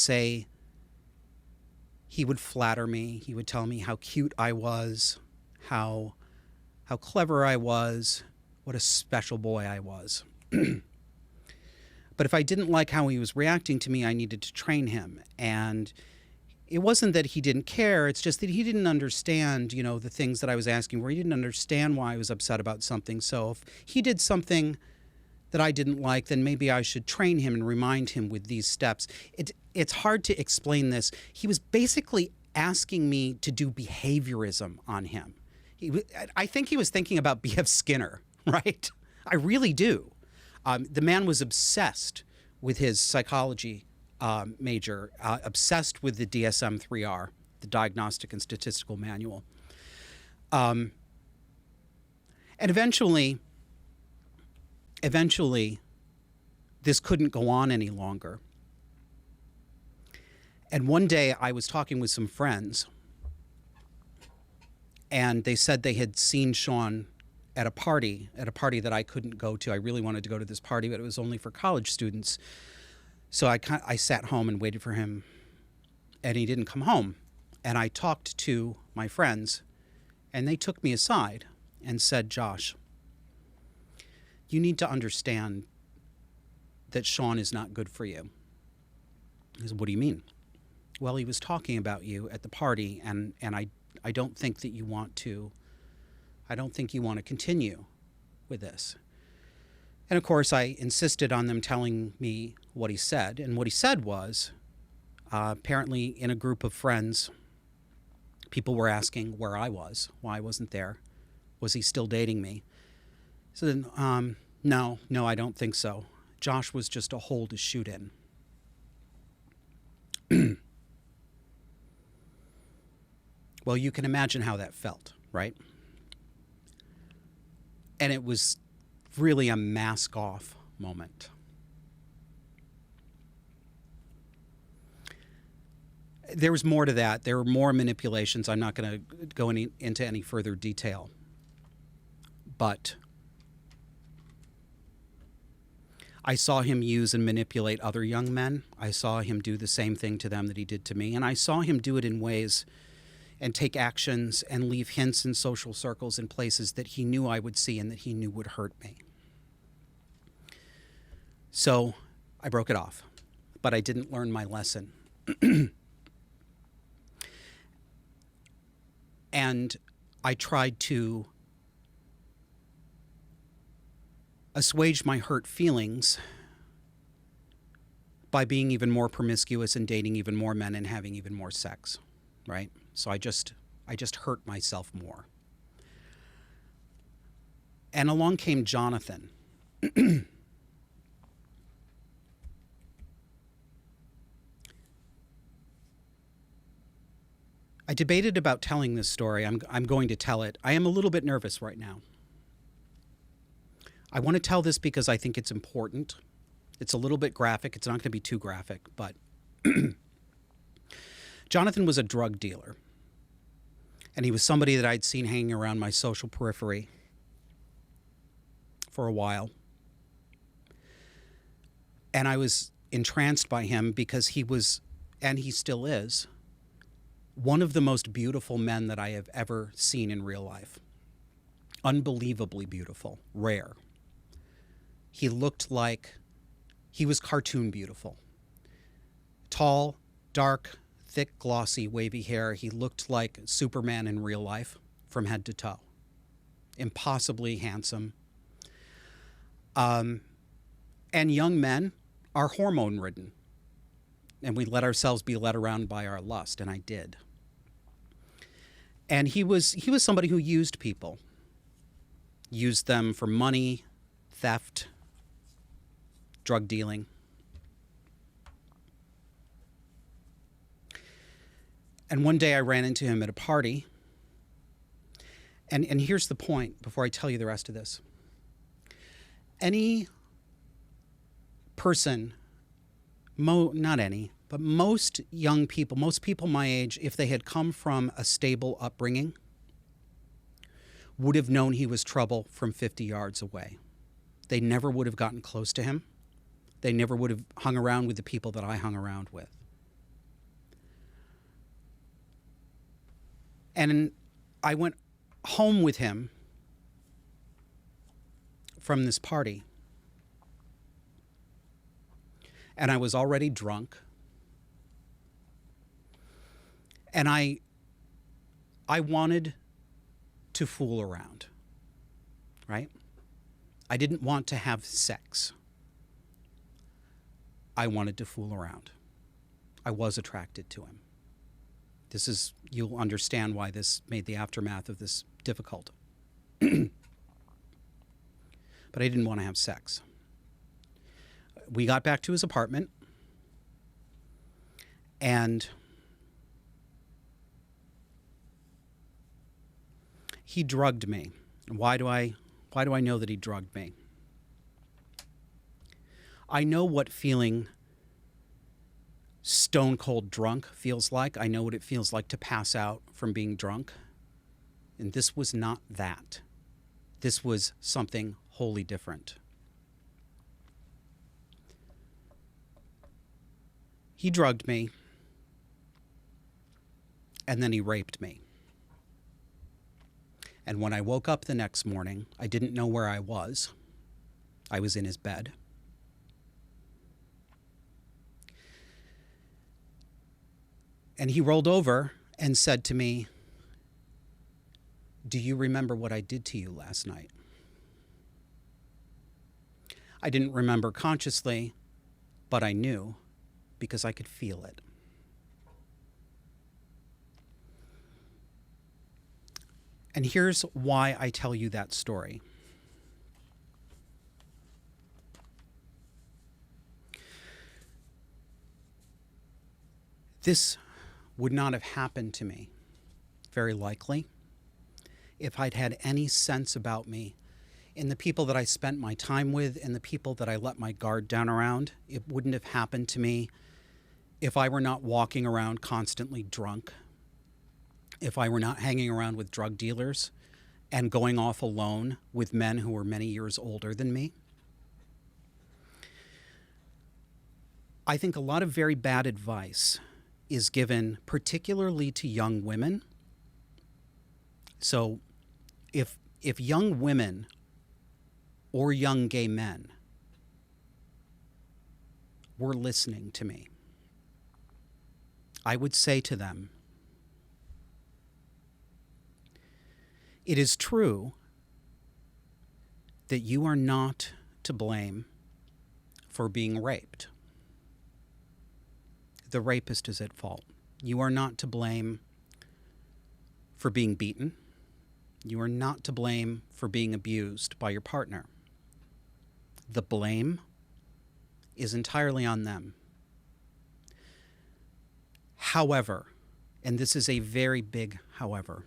flatter me. He would tell me how cute I was, how clever I was, what a special boy I was. But if I didn't like how he was reacting to me, I needed to train him. And it wasn't that he didn't care. It's just that he didn't understand, the things that I was asking for. He didn't understand why I was upset about something. So if he did something that I didn't like, then maybe I should train him and remind him with these steps. It's hard to explain this. He was basically asking me to do behaviorism on him. I think he was thinking about B.F. Skinner, right? I really do. The man was obsessed with his psychology major, obsessed with the DSM-3R, the Diagnostic and Statistical Manual. And eventually, this couldn't go on any longer. And one day I was talking with some friends, and they said they had seen Sean at a party that I couldn't go to. I really wanted to go to this party, but it was only for college students. So I sat home and waited for him, and he didn't come home. And I talked to my friends, and they took me aside and said, "Josh, you need to understand that Sean is not good for you. He said, "What do you mean?" "Well, he was talking about you at the party, and I don't think that you want to, I don't think you want to continue with this." And of course, I insisted on them telling me what he said. And what he said was, apparently in a group of friends, people were asking where I was, why I wasn't there. Was he still dating me? So then, no, I don't think so. Josh was just a hole to shoot in. Well, you can imagine how that felt, right? And it was really a mask off moment. There was more to that. There were more manipulations. I'm not going to go into any further detail. But I saw him use and manipulate other young men. I saw him do the same thing to them that he did to me. And I saw him do it in ways and take actions and leave hints in social circles in places that he knew I would see and that he knew would hurt me. So I broke it off, but I didn't learn my lesson. And I tried to assuage my hurt feelings by being even more promiscuous and dating even more men and having even more sex, right? So I just hurt myself more. And along came Jonathan. I debated about telling this story. I'm going to tell it. I am a little bit nervous right now. I want to tell this because I think it's important. It's a little bit graphic. It's not going to be too graphic, but Jonathan was a drug dealer. And he was somebody that I'd seen hanging around my social periphery for a while. And I was entranced by him because he was, and he still is, one of the most beautiful men that I have ever seen in real life. Unbelievably beautiful, rare. He looked like he was cartoon beautiful. Tall, dark, thick, glossy, wavy hair. He looked like Superman in real life from head to toe. Impossibly handsome. And young men are hormone-ridden. And we let ourselves be led around by our lust, and I did. And he was somebody who used people. Used them for money, theft, drug dealing. And one day I ran into him at a party. And here's the point before I tell you the rest of this. Any person, not any, but most young people, most people my age, if they had come from a stable upbringing, would have known he was trouble from 50 yards away. They never would have gotten close to him. They never would have hung around with the people that I hung around with. And I went home with him from this party. And I was already drunk. And I wanted to fool around, right? I didn't want to have sex. I wanted to fool around. I was attracted to him. You'll understand why this made the aftermath of this difficult. But I didn't want to have sex. We got back to his apartment, and he drugged me. Why do I know that he drugged me? I know what feeling stone cold drunk feels like. I know what it feels like to pass out from being drunk. And this was not that. This was something wholly different. He drugged me, and then he raped me. And when I woke up the next morning, I didn't know where I was. I was in his bed. And he rolled over and said to me, "Do you remember what I did to you last night?" I didn't remember consciously, but I knew because I could feel it. And here's why I tell you that story. This would not have happened to me, very likely, if I'd had any sense about me in the people that I spent my time with and the people that I let my guard down around. It wouldn't have happened to me if I were not walking around constantly drunk, if I were not hanging around with drug dealers and going off alone with men who were many years older than me. I think a lot of very bad advice is given particularly to young women. So if young women or young gay men were listening to me, I would say to them, it is true that you are not to blame for being raped. The rapist is at fault. You are not to blame for being beaten. You are not to blame for being abused by your partner. The blame is entirely on them. However, and this is a very big however,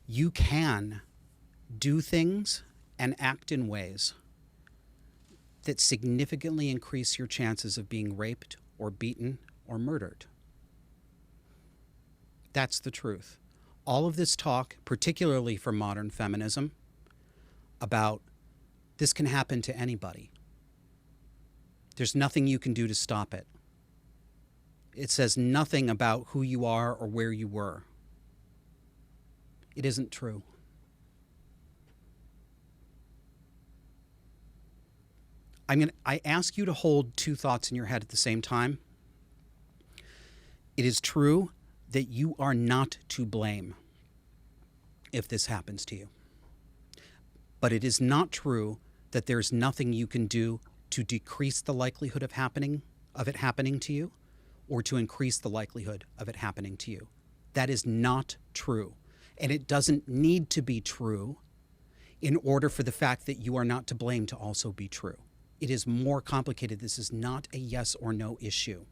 you can do things and act in ways that significantly increase your chances of being raped or beaten or murdered. That's the truth. All of this talk, particularly for modern feminism, about this can happen to anybody. There's nothing you can do to stop it. It says nothing about who you are or where you were. It isn't true. I ask you to hold two thoughts in your head at the same time. It is true that you are not to blame if this happens to you. But it is not true that there's nothing you can do to decrease the likelihood of it happening to you or to increase the likelihood of it happening to you. That is not true. And it doesn't need to be true in order for the fact that you are not to blame to also be true. It is more complicated. This is not a yes or no issue.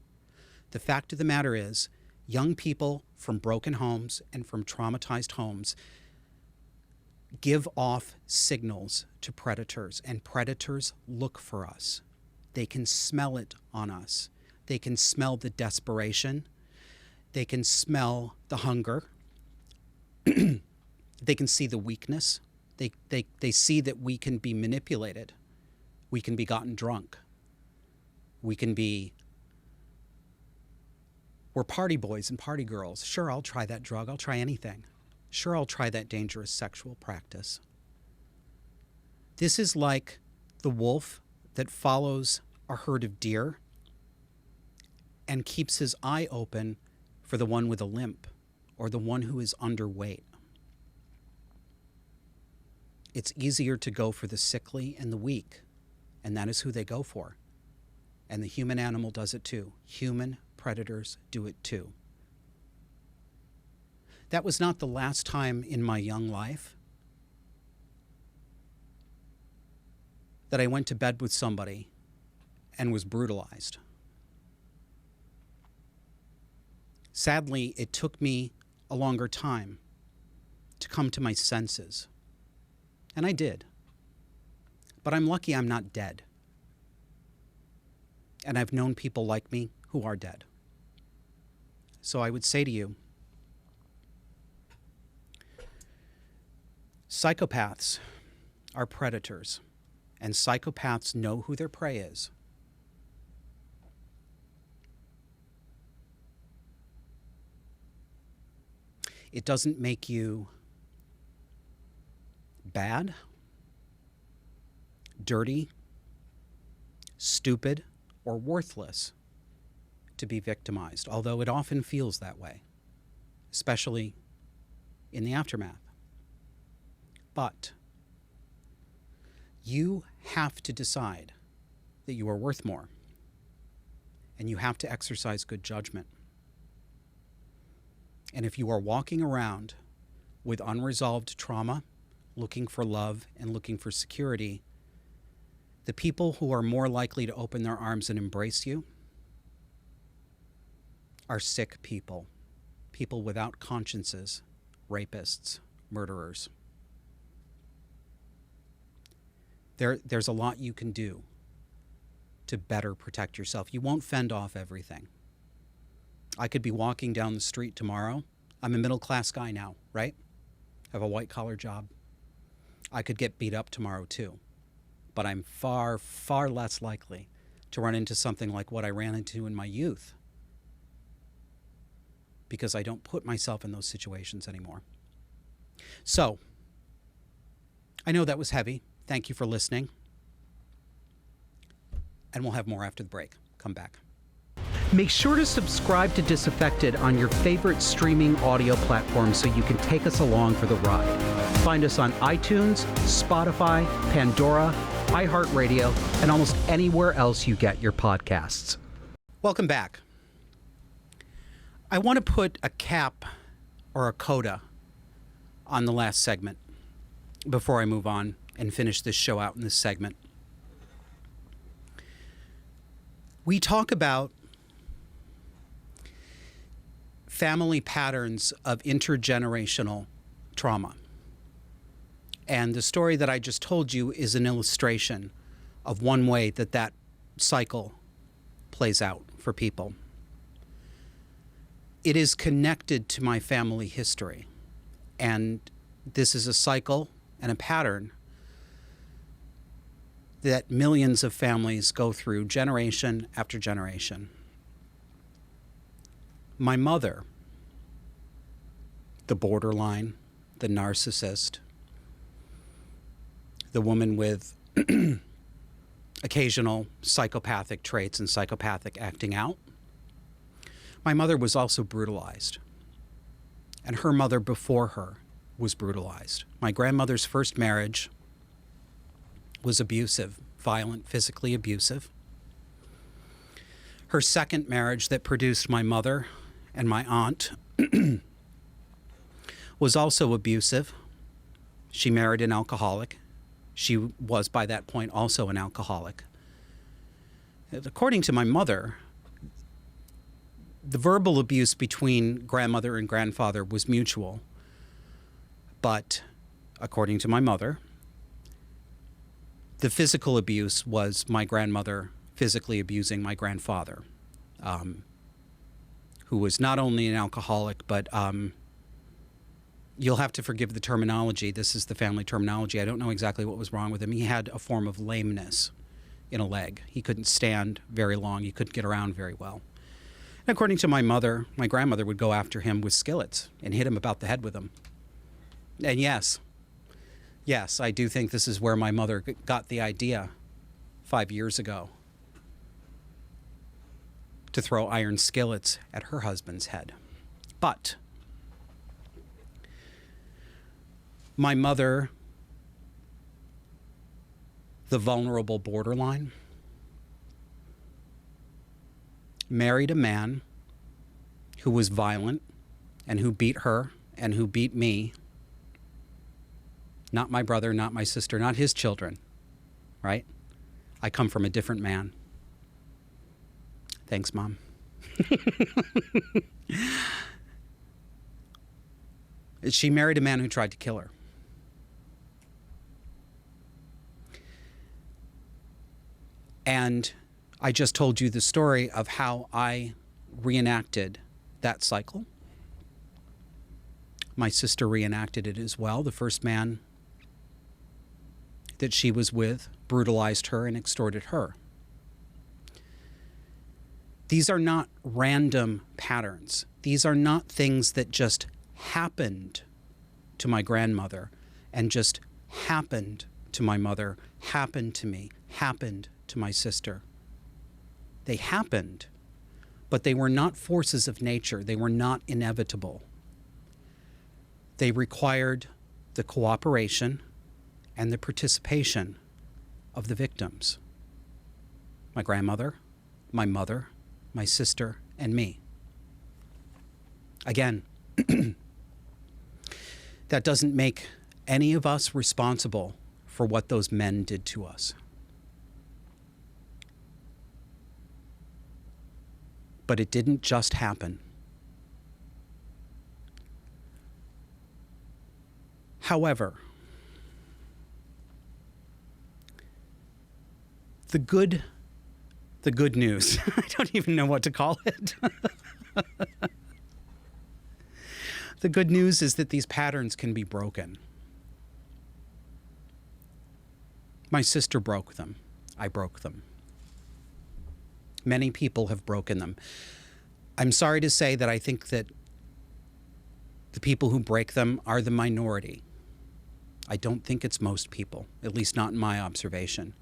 The fact of the matter is, young people from broken homes and from traumatized homes give off signals to predators, and predators look for us. They can smell it on us. They can smell the desperation. They can smell the hunger. They can see the weakness. They see that we can be manipulated. We can be gotten drunk. We're party boys and party girls. Sure, I'll try that drug. I'll try anything. Sure, I'll try that dangerous sexual practice. This is like the wolf that follows a herd of deer and keeps his eye open for the one with a limp or the one who is underweight. It's easier to go for the sickly and the weak, and that is who they go for. And the human animal does it too. Human predators do it too. That was not the last time in my young life that I went to bed with somebody and was brutalized. Sadly, it took me a longer time to come to my senses. And I did. But I'm lucky I'm not dead. And I've known people like me who are dead. So I would say to you, psychopaths are predators, and psychopaths know who their prey is. It doesn't make you bad, dirty, stupid, or worthless to be victimized, although it often feels that way, especially in the aftermath. But you have to decide that you are worth more, and you have to exercise good judgment. And if you are walking around with unresolved trauma, looking for love and looking for security, the people who are more likely to open their arms and embrace you are sick people, people without consciences, rapists, murderers. There's a lot you can do to better protect yourself. You won't fend off everything. I could be walking down the street tomorrow. I'm a middle-class guy now, right? I have a white-collar job. I could get beat up tomorrow too. But I'm far, far less likely to run into something like what I ran into in my youth, because I don't put myself in those situations anymore. So, I know that was heavy. Thank you for listening. And we'll have more after the break. Come back. Make sure to subscribe to Disaffected on your favorite streaming audio platform so you can take us along for the ride. Find us on iTunes, Spotify, Pandora, iHeartRadio, and almost anywhere else you get your podcasts. Welcome back. I want to put a cap or a coda on the last segment before I move on and finish this show out in this segment. We talk about family patterns of intergenerational trauma. And the story that I just told you is an illustration of one way that that cycle plays out for people. It is connected to my family history. And this is a cycle and a pattern that millions of families go through generation after generation. My mother, the borderline, the narcissist, the woman with occasional psychopathic traits and psychopathic acting out, my mother was also brutalized. And her mother before her was brutalized. My grandmother's first marriage was abusive, violent, physically abusive. Her second marriage that produced my mother and my aunt was also abusive. She married an alcoholic. She was, by that point, also an alcoholic. According to my mother, the verbal abuse between grandmother and grandfather was mutual. But according to my mother, the physical abuse was my grandmother physically abusing my grandfather, who was not only an alcoholic, but you'll have to forgive the terminology. This is the family terminology. I don't know exactly what was wrong with him. He had a form of lameness in a leg. He couldn't stand very long. He couldn't get around very well. And according to my mother, my grandmother would go after him with skillets and hit him about the head with them. And yes, I do think this is where my mother got the idea 5 years ago to throw iron skillets at her husband's head. But my mother, the vulnerable borderline, married a man who was violent and who beat her and who beat me. Not my brother, not my sister, not his children, right? I come from a different man. Thanks, Mom. She married a man who tried to kill her. And I just told you the story of how I reenacted that cycle. My sister reenacted it as well. The first man that she was with brutalized her and extorted her. These are not random patterns. These are not things that just happened to my grandmother and just happened to my mother, happened to me, happened to my sister. They happened, but they were not forces of nature. They were not inevitable. They required the cooperation and the participation of the victims. My grandmother, my mother, my sister, and me. Again, that doesn't make any of us responsible for what those men did to us. But it didn't just happen. However, the good news, I don't even know what to call it. The good news is that these patterns can be broken. My sister broke them. I broke them. Many people have broken them. I'm sorry to say that I think that the people who break them are the minority. I don't think it's most people, at least not in my observation.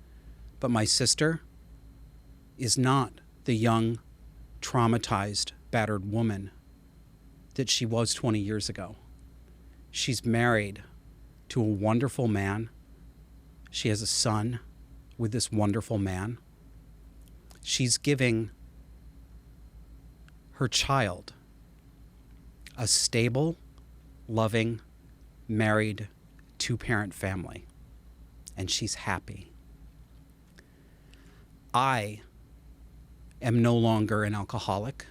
But my sister is not the young, traumatized, battered woman that she was 20 years ago. She's married to a wonderful man. She has a son with this wonderful man. She's giving her child a stable, loving, married, two-parent family, and she's happy. I am no longer an alcoholic,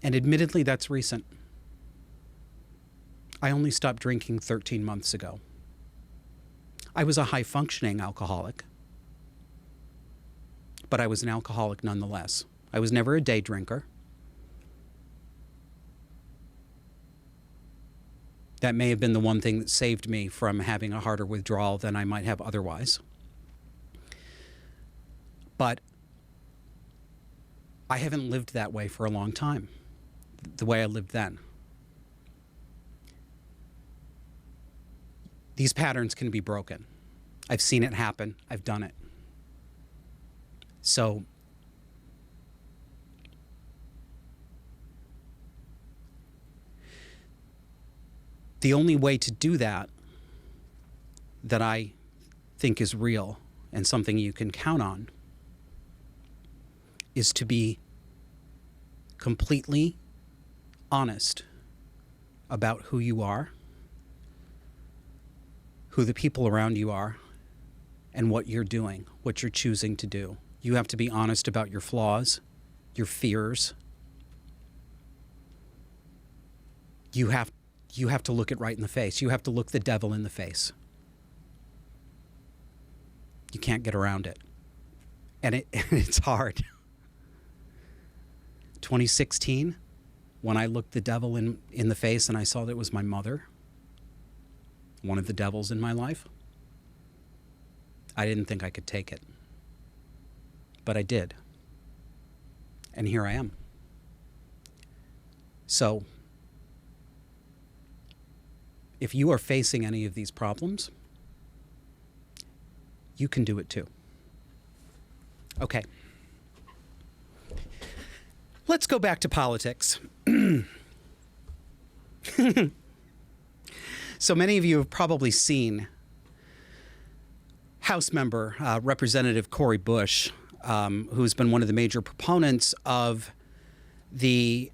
and admittedly, that's recent. I only stopped drinking 13 months ago. I was a high-functioning alcoholic, but I was an alcoholic nonetheless. I was never a day drinker. That may have been the one thing that saved me from having a harder withdrawal than I might have otherwise. But I haven't lived that way for a long time, the way I lived then. These patterns can be broken. I've seen it happen. I've done it. So the only way to do that I think is real and something you can count on is to be completely honest about who you are, who the people around you are, and what you're doing, what you're choosing to do. You have to be honest about your flaws, your fears. You have to look it right in the face. You have to look the devil in the face. You can't get around it. And it's hard. 2016, when I looked the devil in the face and I saw that it was my mother, one of the devils in my life, I didn't think I could take it. But I did. And here I am. So, if you are facing any of these problems, you can do it too. Okay. Let's go back to politics. So many of you have probably seen House member Representative Cori Bush, who's been one of the major proponents of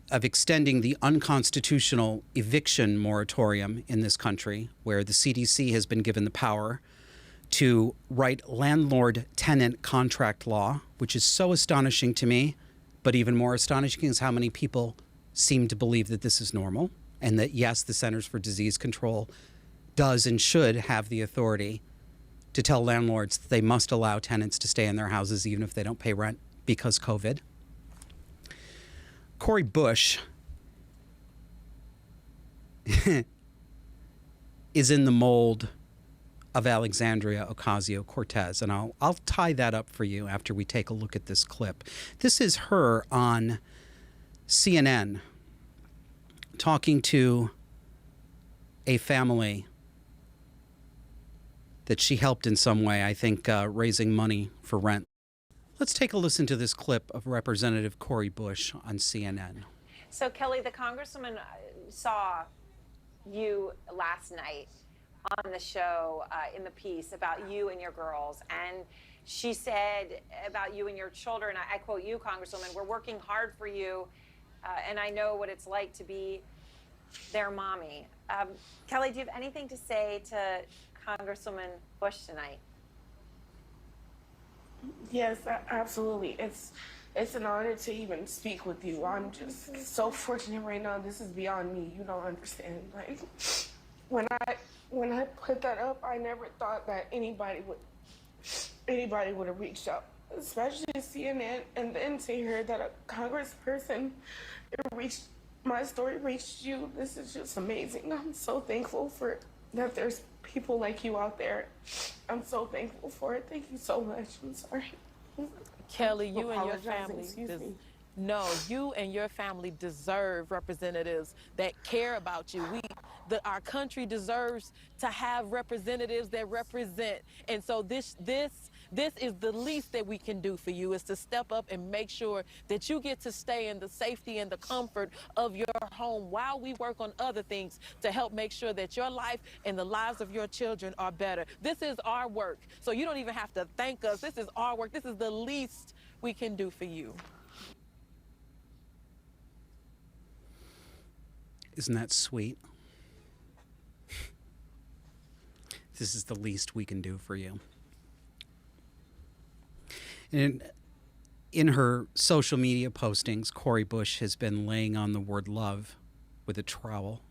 extending the unconstitutional eviction moratorium in this country, where the CDC has been given the power to write landlord-tenant contract law, which is so astonishing to me, but even more astonishing is how many people seem to believe that this is normal, and that, yes, the Centers for Disease Control does and should have the authority to tell landlords that they must allow tenants to stay in their houses even if they don't pay rent because COVID. Cori Bush is in the mold of Alexandria Ocasio-Cortez, and I'll tie that up for you after we take a look at this clip. This is her on CNN talking to a family that she helped in some way, I think raising money for rent. Let's take a listen to this clip of Representative Cori Bush on CNN. So, Kelly, the Congresswoman saw you last night on the show in the piece about you and your girls. And she said about you and your children, I quote you, Congresswoman, we're working hard for you. And I know what it's like to be their mommy. Kelly, do you have anything to say to Congresswoman Bush tonight? Yes, absolutely. It's an honor to even speak with you. I'm just so fortunate right now. This is beyond me. You don't understand. Like when I put that up, I never thought that anybody would have reached out, especially CNN, and then to hear that a congressperson my story reached you. This is just amazing. I'm so thankful for that there's people like you out there. I'm so thankful for it. Thank you so much. I'm sorry. Kelly, you and your family, Excuse me. no, you and your family deserve representatives that care about you. Our country deserves to have representatives that represent. And so this is the least that we can do for you, is to step up and make sure that you get to stay in the safety and the comfort of your home while we work on other things to help make sure that your life and the lives of your children are better. This is our work. So you don't even have to thank us. This is our work. This is the least we can do for you. Isn't that sweet? This is the least we can do for you. And in her social media postings, Cori Bush has been laying on the word love with a trowel.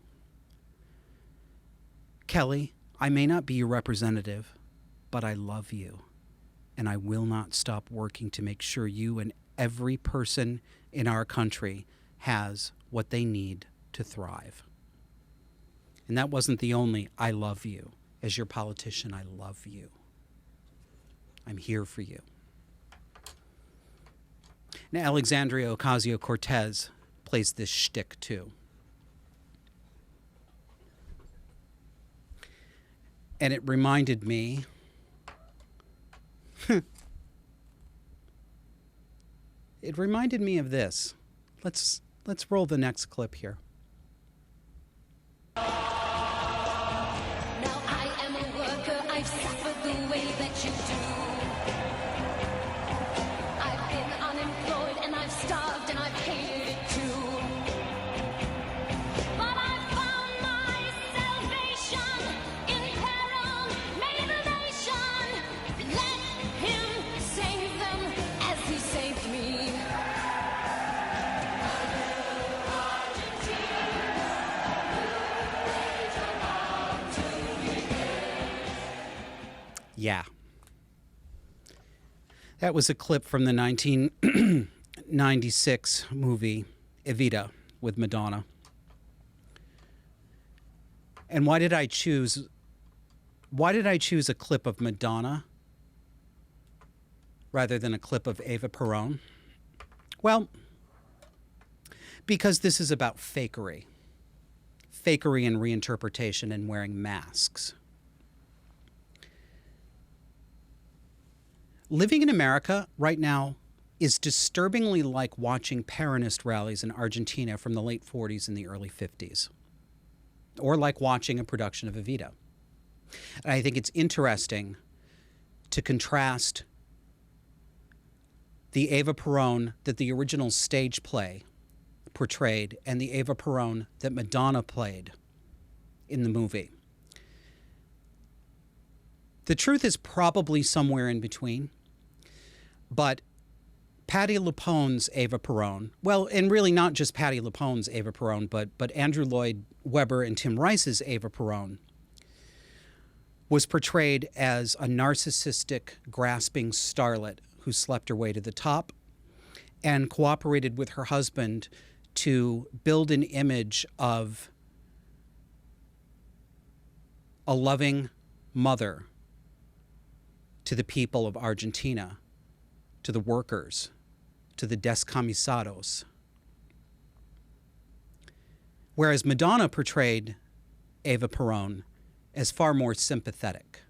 Kelly, I may not be your representative, but I love you, and I will not stop working to make sure you and every person in our country has what they need to thrive. And that wasn't the only I love you. As your politician, I love you. I'm here for you. Now, Alexandria Ocasio-Cortez plays this shtick too. And it reminded me of this. Let's roll the next clip here. Yeah. That was a clip from the 1996 movie Evita with Madonna. And why did I choose a clip of Madonna rather than a clip of Eva Perons? Well, because this is about fakery. Fakery and reinterpretation and wearing masks. Living in America right now is disturbingly like watching Peronist rallies in Argentina from the late 40s and the early 50s, or like watching a production of Evita. And I think it's interesting to contrast the Eva Perons that the original stage play portrayed and the Eva Perons that Madonna played in the movie. The truth is probably somewhere in between. But Patti LuPone's Eva Perons, well, and really not just Patti LuPone's Eva Perons, but Andrew Lloyd Webber and Tim Rice's Eva Perons, was portrayed as a narcissistic, grasping starlet who slept her way to the top and cooperated with her husband to build an image of a loving mother to the people of Argentina, to the workers, to the descamisados. Whereas Madonna portrayed Eva Perons as far more sympathetic,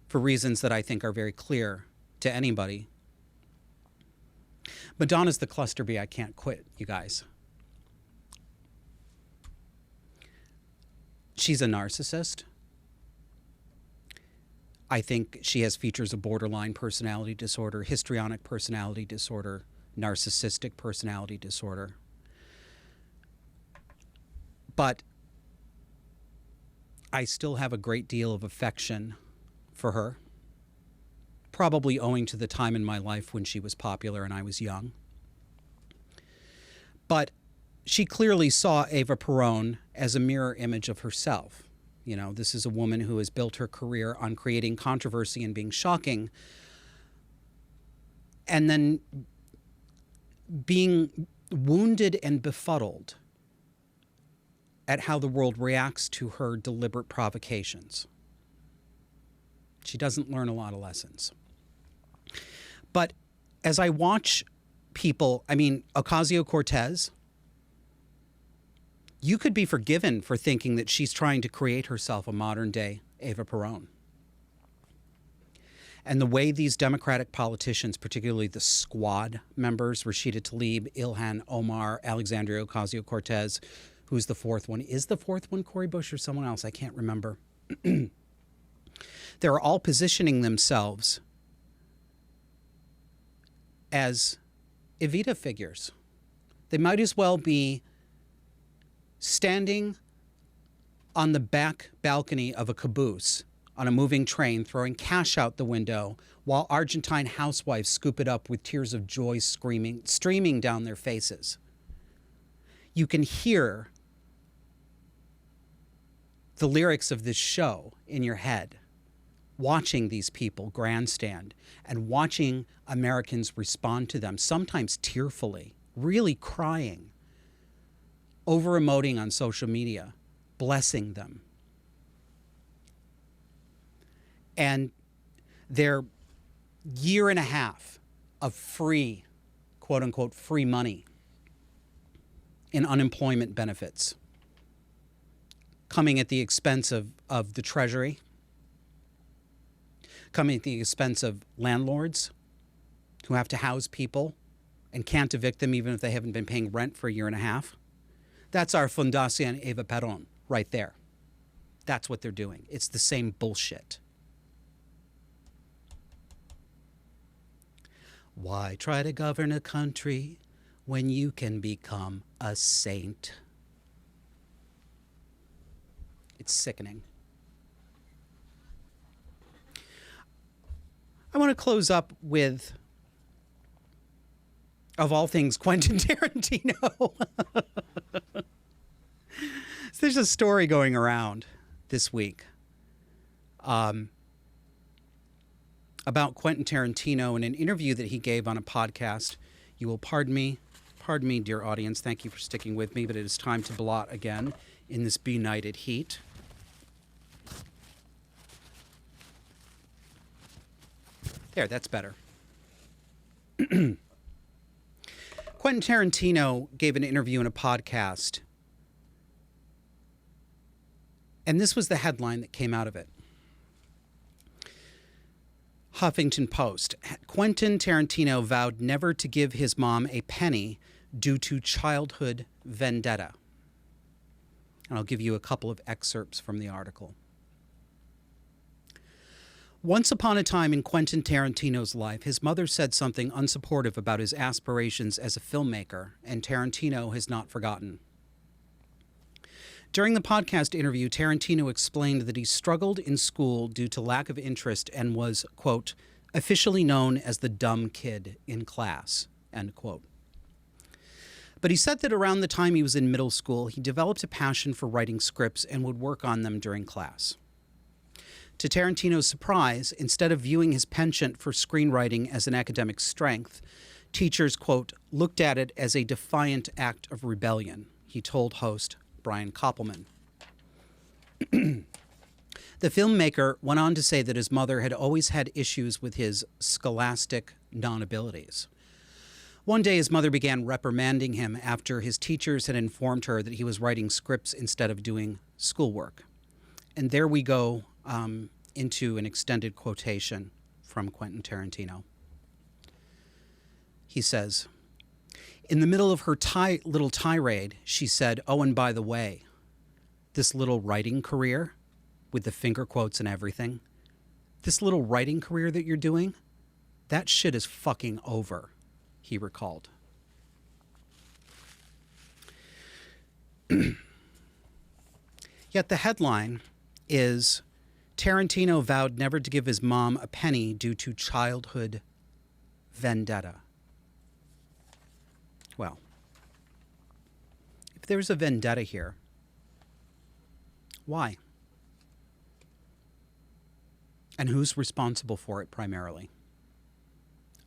for reasons that I think are very clear to anybody Madonna's the cluster bee I can't quit, you guys. She's a narcissist. I think she has features of borderline personality disorder, histrionic personality disorder, narcissistic personality disorder. But I still have a great deal of affection for her, probably owing to the time in my life when she was popular and I was young. But she clearly saw Eva Perons as a mirror image of herself. You know, this is a woman who has built her career on creating controversy and being shocking, and then being wounded and befuddled at how the world reacts to her deliberate provocations. She doesn't learn a lot of lessons. But as I watch people, I mean, Ocasio-Cortez, you could be forgiven for thinking that she's trying to create herself a modern-day Eva Perons. And the way these Democratic politicians, particularly the squad members, Rashida Tlaib, Ilhan Omar, Alexandria Ocasio-Cortez, who's the fourth one? Is the fourth one Cori Bush or someone else? I can't remember. They're all positioning themselves as Evita figures. They might as well be standing on the back balcony of a caboose on a moving train, throwing cash out the window while Argentine housewives scoop it up with tears of joy streaming down their faces. You can hear the lyrics of this show in your head, watching these people grandstand and watching Americans respond to them, sometimes tearfully, really crying, over-emoting on social media, blessing them. And their year and a half of free, quote-unquote, free money in unemployment benefits coming at the expense of the Treasury, coming at the expense of landlords who have to house people and can't evict them even if they haven't been paying rent for a year and a half. That's our Fundación Eva Perón right there. That's what they're doing. It's the same bullshit. Why try to govern a country when you can become a saint? It's sickening. I want to close up with, of all things, Quentin Tarantino. So there's a story going around this week about Quentin Tarantino in an interview that he gave on a podcast. You will pardon me, dear audience. Thank you for sticking with me, but it is time to blot again in this benighted heat. There, that's better. Quentin Tarantino gave an interview in a podcast, and this was the headline that came out of it. Huffington Post. Quentin Tarantino vowed never to give his mom a penny due to childhood vendetta. And I'll give you a couple of excerpts from the article. Once upon a time in Quentin Tarantino's life, his mother said something unsupportive about his aspirations as a filmmaker, and Tarantino has not forgotten. During the podcast interview, Tarantino explained that he struggled in school due to lack of interest and was, quote, officially known as the dumb kid in class, end quote. But he said that around the time he was in middle school, he developed a passion for writing scripts and would work on them during class. To Tarantino's surprise, instead of viewing his penchant for screenwriting as an academic strength, teachers, quote, looked at it as a defiant act of rebellion, he told host Brian Koppelman. The filmmaker went on to say that his mother had always had issues with his scholastic non-abilities. One day, his mother began reprimanding him after his teachers had informed her that he was writing scripts instead of doing schoolwork. And there we go into an extended quotation from Quentin Tarantino. He says, In the middle of her little tirade, she said, "Oh, and by the way, this little writing career with the finger quotes and everything, this little writing career that you're doing, that shit is fucking over," he recalled. Yet the headline is, Tarantino vowed never to give his mom a penny due to childhood vendetta. Well, if there's a vendetta here, why? And who's responsible for it primarily?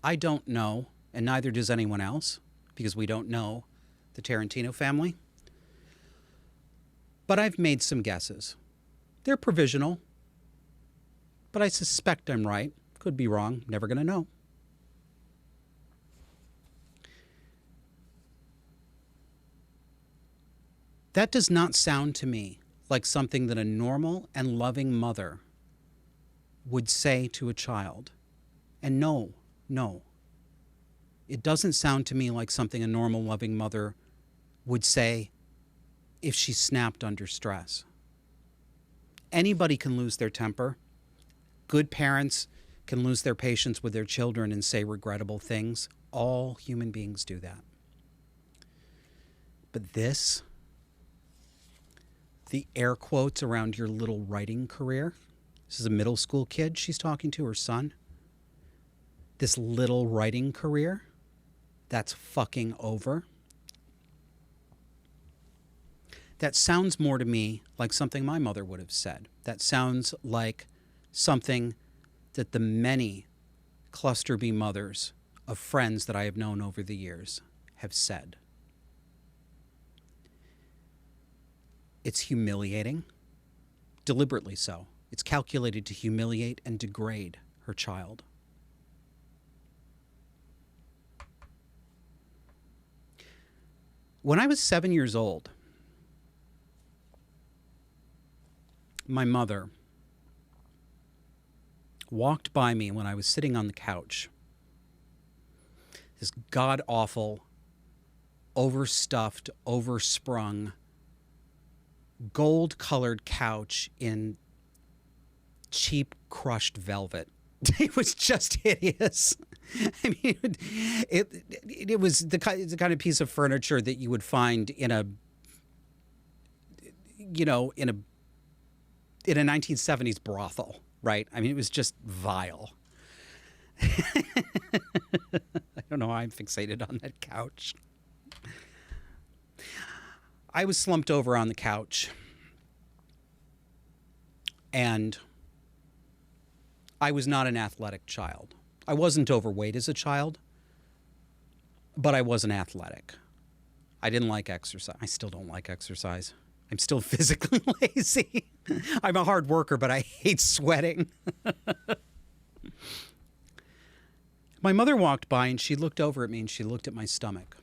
I don't know, and neither does anyone else, because we don't know the Tarantino family. But I've made some guesses. They're provisional, but I suspect I'm right. Could be wrong. Never going to know. That does not sound to me like something that a normal and loving mother would say to a child. And no, it doesn't sound to me like something a normal, loving mother would say if she snapped under stress. Anybody can lose their temper. Good parents can lose their patience with their children and say regrettable things. All human beings do that. But this, the air quotes around your little writing career, this is a middle school kid she's talking to, her son. This little writing career, that's fucking over. That sounds more to me like something my mother would have said. That sounds like something that the many cluster B mothers of friends that I have known over the years have said. It's humiliating, deliberately so. It's calculated to humiliate and degrade her child. When I was 7 years old, my mother walked by me when I was sitting on the couch. This god-awful, overstuffed, oversprung, gold-colored couch in cheap crushed velvet. It was just hideous. I mean, it was the kind of piece of furniture that you would find in a 1970s brothel, right? I mean, it was just vile. I don't know why I'm fixated on that couch. I was slumped over on the couch, and I was not an athletic child. I wasn't overweight as a child, but I wasn't athletic. I didn't like exercise. I still don't like exercise. I'm still physically lazy. I'm a hard worker, but I hate sweating. My mother walked by and she looked over at me and she looked at my stomach.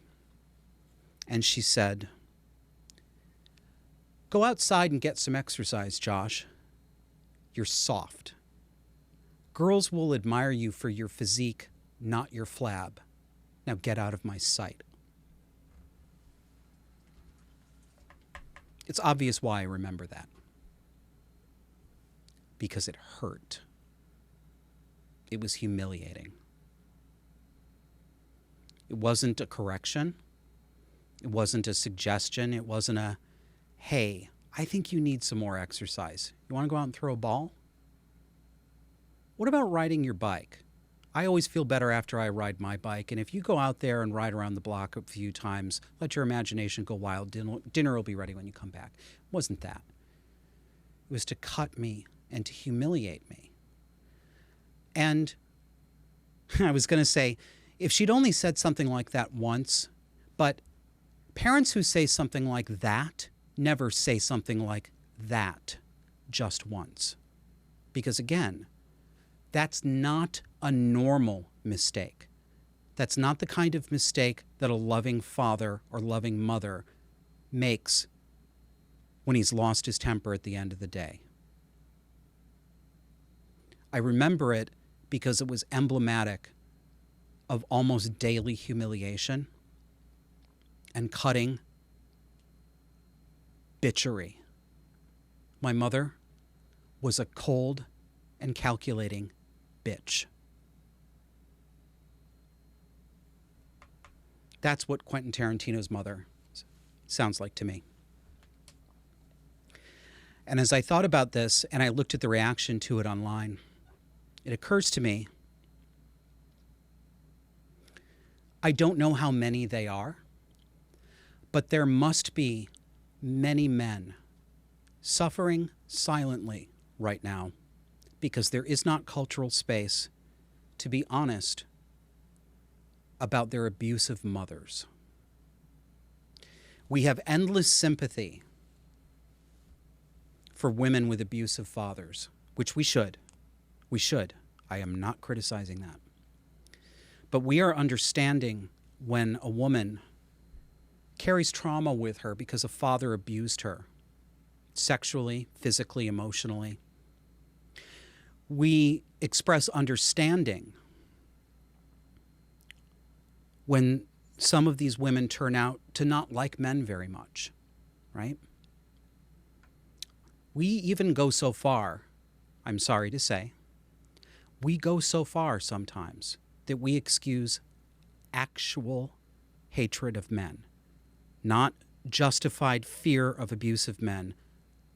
And she said, "Go outside and get some exercise, Josh. You're soft. Girls will admire you for your physique, not your flab. Now get out of my sight." It's obvious why I remember that. Because it hurt. It was humiliating. It wasn't a correction. It wasn't a suggestion. It wasn't a, "Hey, I think you need some more exercise. You want to go out and throw a ball? What about riding your bike? I always feel better after I ride my bike, and if you go out there and ride around the block a few times, let your imagination go wild. Dinner will be ready when you come back." It wasn't that. It was to cut me and to humiliate me. And I was going to say, if she'd only said something like that once, but parents who say something like that never say something like that just once. Because again, that's not a normal mistake. That's not the kind of mistake that a loving father or loving mother makes when he's lost his temper at the end of the day. I remember it because it was emblematic of almost daily humiliation. and cutting bitchery. My mother was a cold and calculating bitch. That's what Quentin Tarantino's mother sounds like to me. And as I thought about this and I looked at the reaction to it online, it occurs to me, I don't know how many they are, but there must be many men suffering silently right now because there is not cultural space to be honest about their abusive mothers. We have endless sympathy for women with abusive fathers, which we should. We should. I am not criticizing that. But we are understanding when a woman carries trauma with her because a father abused her sexually, physically, emotionally. We express understanding when some of these women turn out to not like men very much, right? We even go so far, I'm sorry to say, we go so far sometimes that we excuse actual hatred of men, not justified fear of abusive men,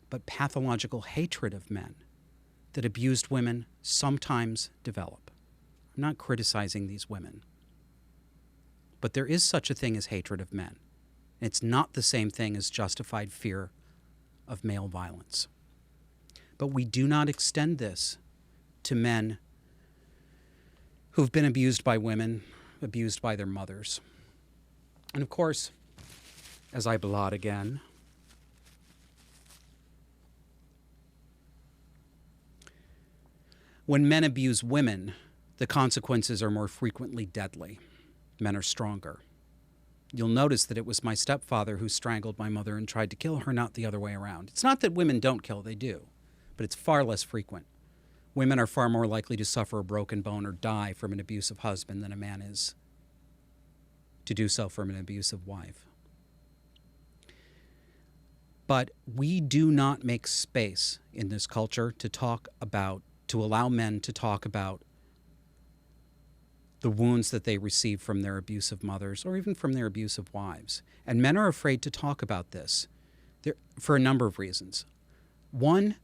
but pathological hatred of men that abused women sometimes develop. I'm not criticizing these women, but there is such a thing as hatred of men. It's not the same thing as justified fear of male violence. But we do not extend this to men who've been abused by women, abused by their mothers. And of course, as I blot again, when men abuse women, the consequences are more frequently deadly. Men are stronger. You'll notice that it was my stepfather who strangled my mother and tried to kill her, not the other way around. It's not that women don't kill, they do, but it's far less frequent. Women are far more likely to suffer a broken bone or die from an abusive husband than a man is to do so from an abusive wife. But we do not make space in this culture to allow men to talk about the wounds that they receive from their abusive mothers or even from their abusive wives. And men are afraid to talk about this for a number of reasons. One,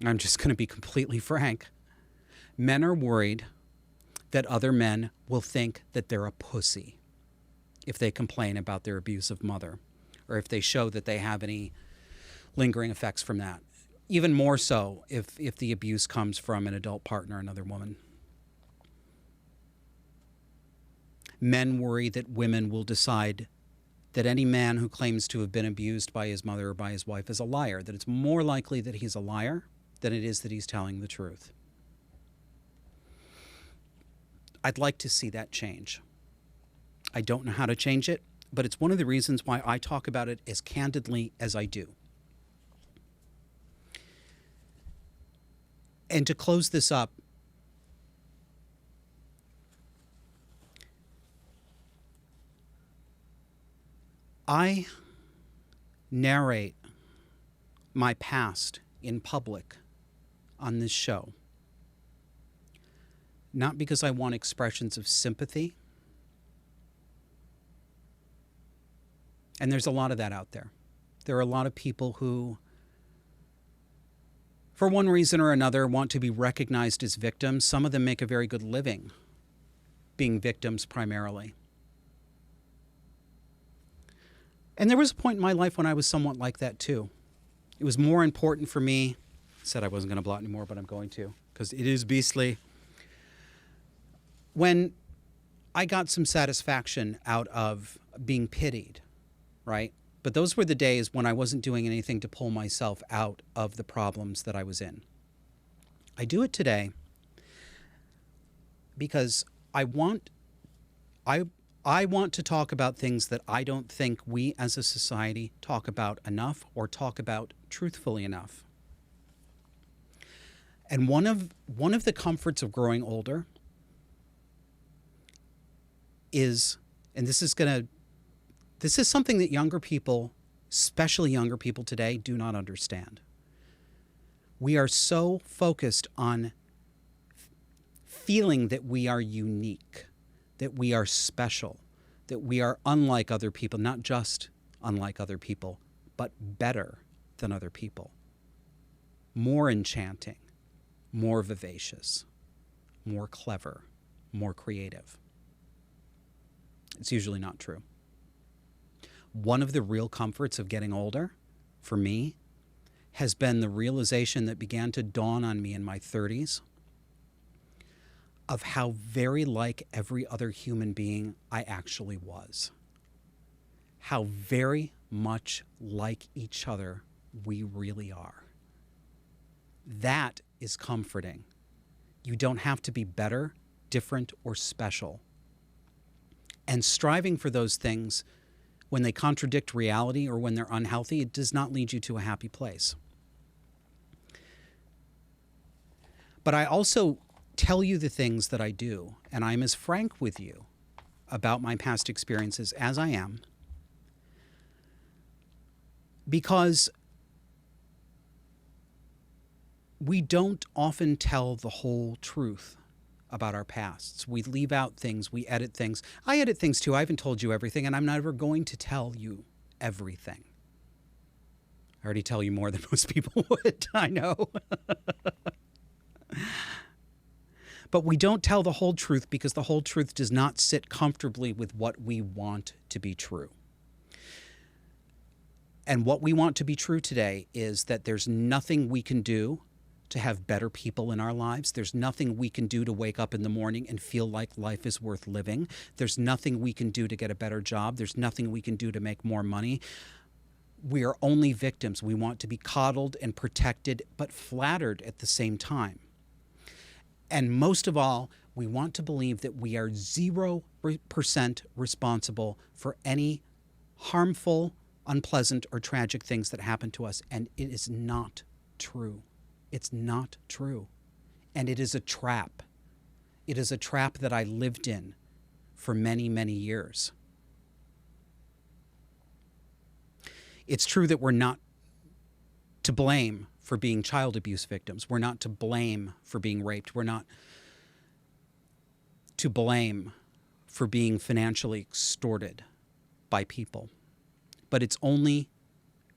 I'm just going to be completely frank, men are worried that other men will think that they're a pussy if they complain about their abusive mother or if they show that they have any lingering effects from that. Even more so if the abuse comes from an adult partner, another woman. Men worry that women will decide that any man who claims to have been abused by his mother or by his wife is a liar, that it's more likely that he's a liar than it is that he's telling the truth. I'd like to see that change. I don't know how to change it, but it's one of the reasons why I talk about it as candidly as I do. And to close this up, I narrate my past in public on this show, not because I want expressions of sympathy, and there's a lot of that out there. There are a lot of people who, for one reason or another, want to be recognized as victims. Some of them make a very good living being victims primarily. And there was a point in my life when I was somewhat like that too. It was more important for me. I said I wasn't going to blot anymore, but I'm going to, because it is beastly. When I got some satisfaction out of being pitied, right? But those were the days when I wasn't doing anything to pull myself out of the problems that I was in. I do it today because I want to talk about things that I don't think we as a society talk about enough or talk about truthfully enough. And one of the comforts of growing older is And this is something that younger people, especially younger people today, do not understand. We are so focused on feeling that we are unique, that we are special, that we are unlike other people, not just unlike other people, but better than other people, more enchanting, more vivacious, more clever, more creative. It's usually not true. One of the real comforts of getting older, for me, has been the realization that began to dawn on me in my 30s of how very like every other human being I actually was. How very much like each other we really are. That is comforting. You don't have to be better, different, or special. And striving for those things, when they contradict reality or when they're unhealthy, it does not lead you to a happy place. But I also tell you the things that I do, and I'm as frank with you about my past experiences as I am, because we don't often tell the whole truth about our pasts. We leave out things, we edit things. I edit things too. I haven't told you everything, and I'm never going to tell you everything. I already tell you more than most people would, I know. But we don't tell the whole truth because the whole truth does not sit comfortably with what we want to be true. And what we want to be true today is that there's nothing we can do to have better people in our lives. There's nothing we can do to wake up in the morning and feel like life is worth living. There's nothing we can do to get a better job. There's nothing we can do to make more money. We are only victims. We want to be coddled and protected, but flattered at the same time. And most of all, we want to believe that we are 0% responsible for any harmful, unpleasant, or tragic things that happen to us. And it is not true. It's not true. And it is a trap. It is a trap that I lived in for many, many years. It's true that we're not to blame for being child abuse victims. We're not to blame for being raped. We're not to blame for being financially extorted by people. But it's only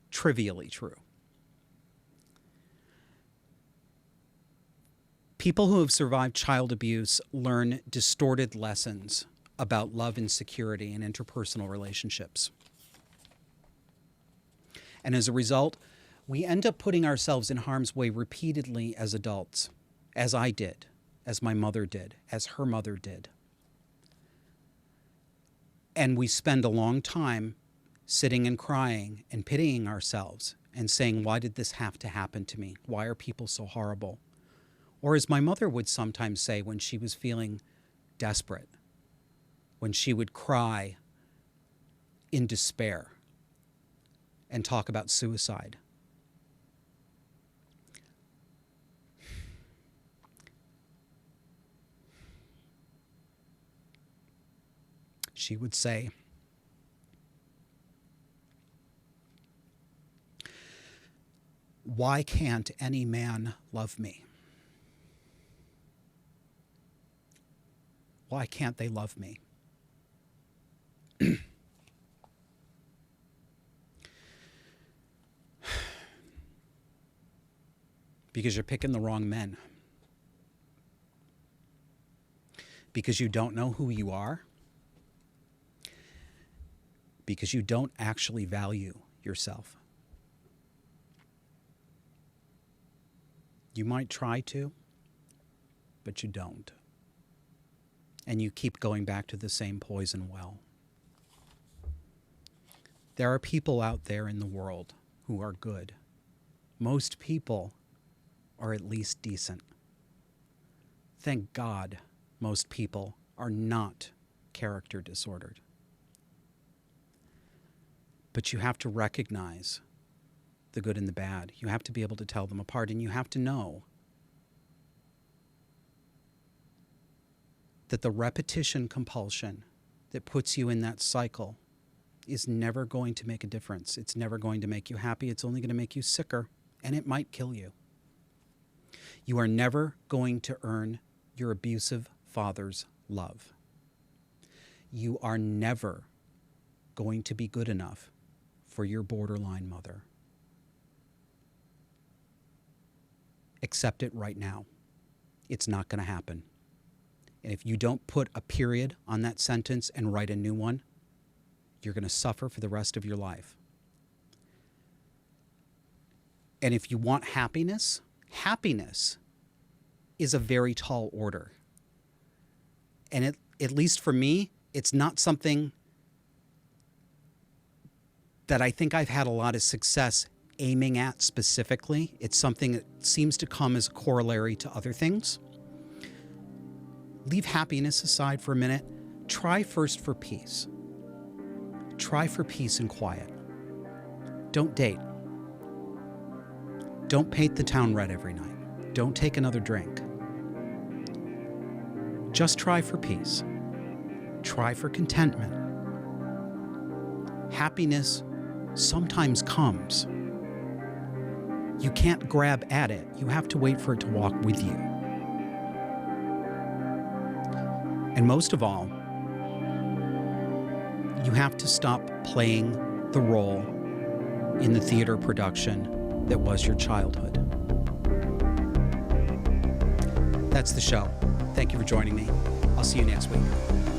trivially true. People who have survived child abuse learn distorted lessons about love and security and interpersonal relationships. And as a result, we end up putting ourselves in harm's way repeatedly as adults, as I did, as my mother did, as her mother did. And we spend a long time sitting and crying and pitying ourselves and saying, why did this have to happen to me? Why are people so horrible? Or as my mother would sometimes say when she was feeling desperate, when she would cry in despair and talk about suicide. She would say, why can't any man love me? Why can't they love me? Because you're picking the wrong men. Because you don't know who you are. Because you don't actually value yourself. You might try to, but you don't. And you keep going back to the same poison well. There are people out there in the world who are good. Most people are at least decent. Thank God most people are not character disordered. But you have to recognize the good and the bad. You have to be able to tell them apart, and you have to know that the repetition compulsion that puts you in that cycle is never going to make a difference. It's never going to make you happy. It's only going to make you sicker, and it might kill you. You are never going to earn your abusive father's love. You are never going to be good enough for your borderline mother. Accept it right now. It's not going to happen. And if you don't put a period on that sentence and write a new one, you're going to suffer for the rest of your life. And if you want happiness, happiness is a very tall order. And at least for me, it's not something that I think I've had a lot of success aiming at specifically. It's something that seems to come as a corollary to other things. Leave happiness aside for a minute. Try first for peace. Try for peace and quiet. Don't date. Don't paint the town red every night. Don't take another drink. Just try for peace. Try for contentment. Happiness sometimes comes. You can't grab at it. You have to wait for it to walk with you. And most of all, you have to stop playing the role in the theater production that was your childhood. That's the show. Thank you for joining me. I'll see you next week.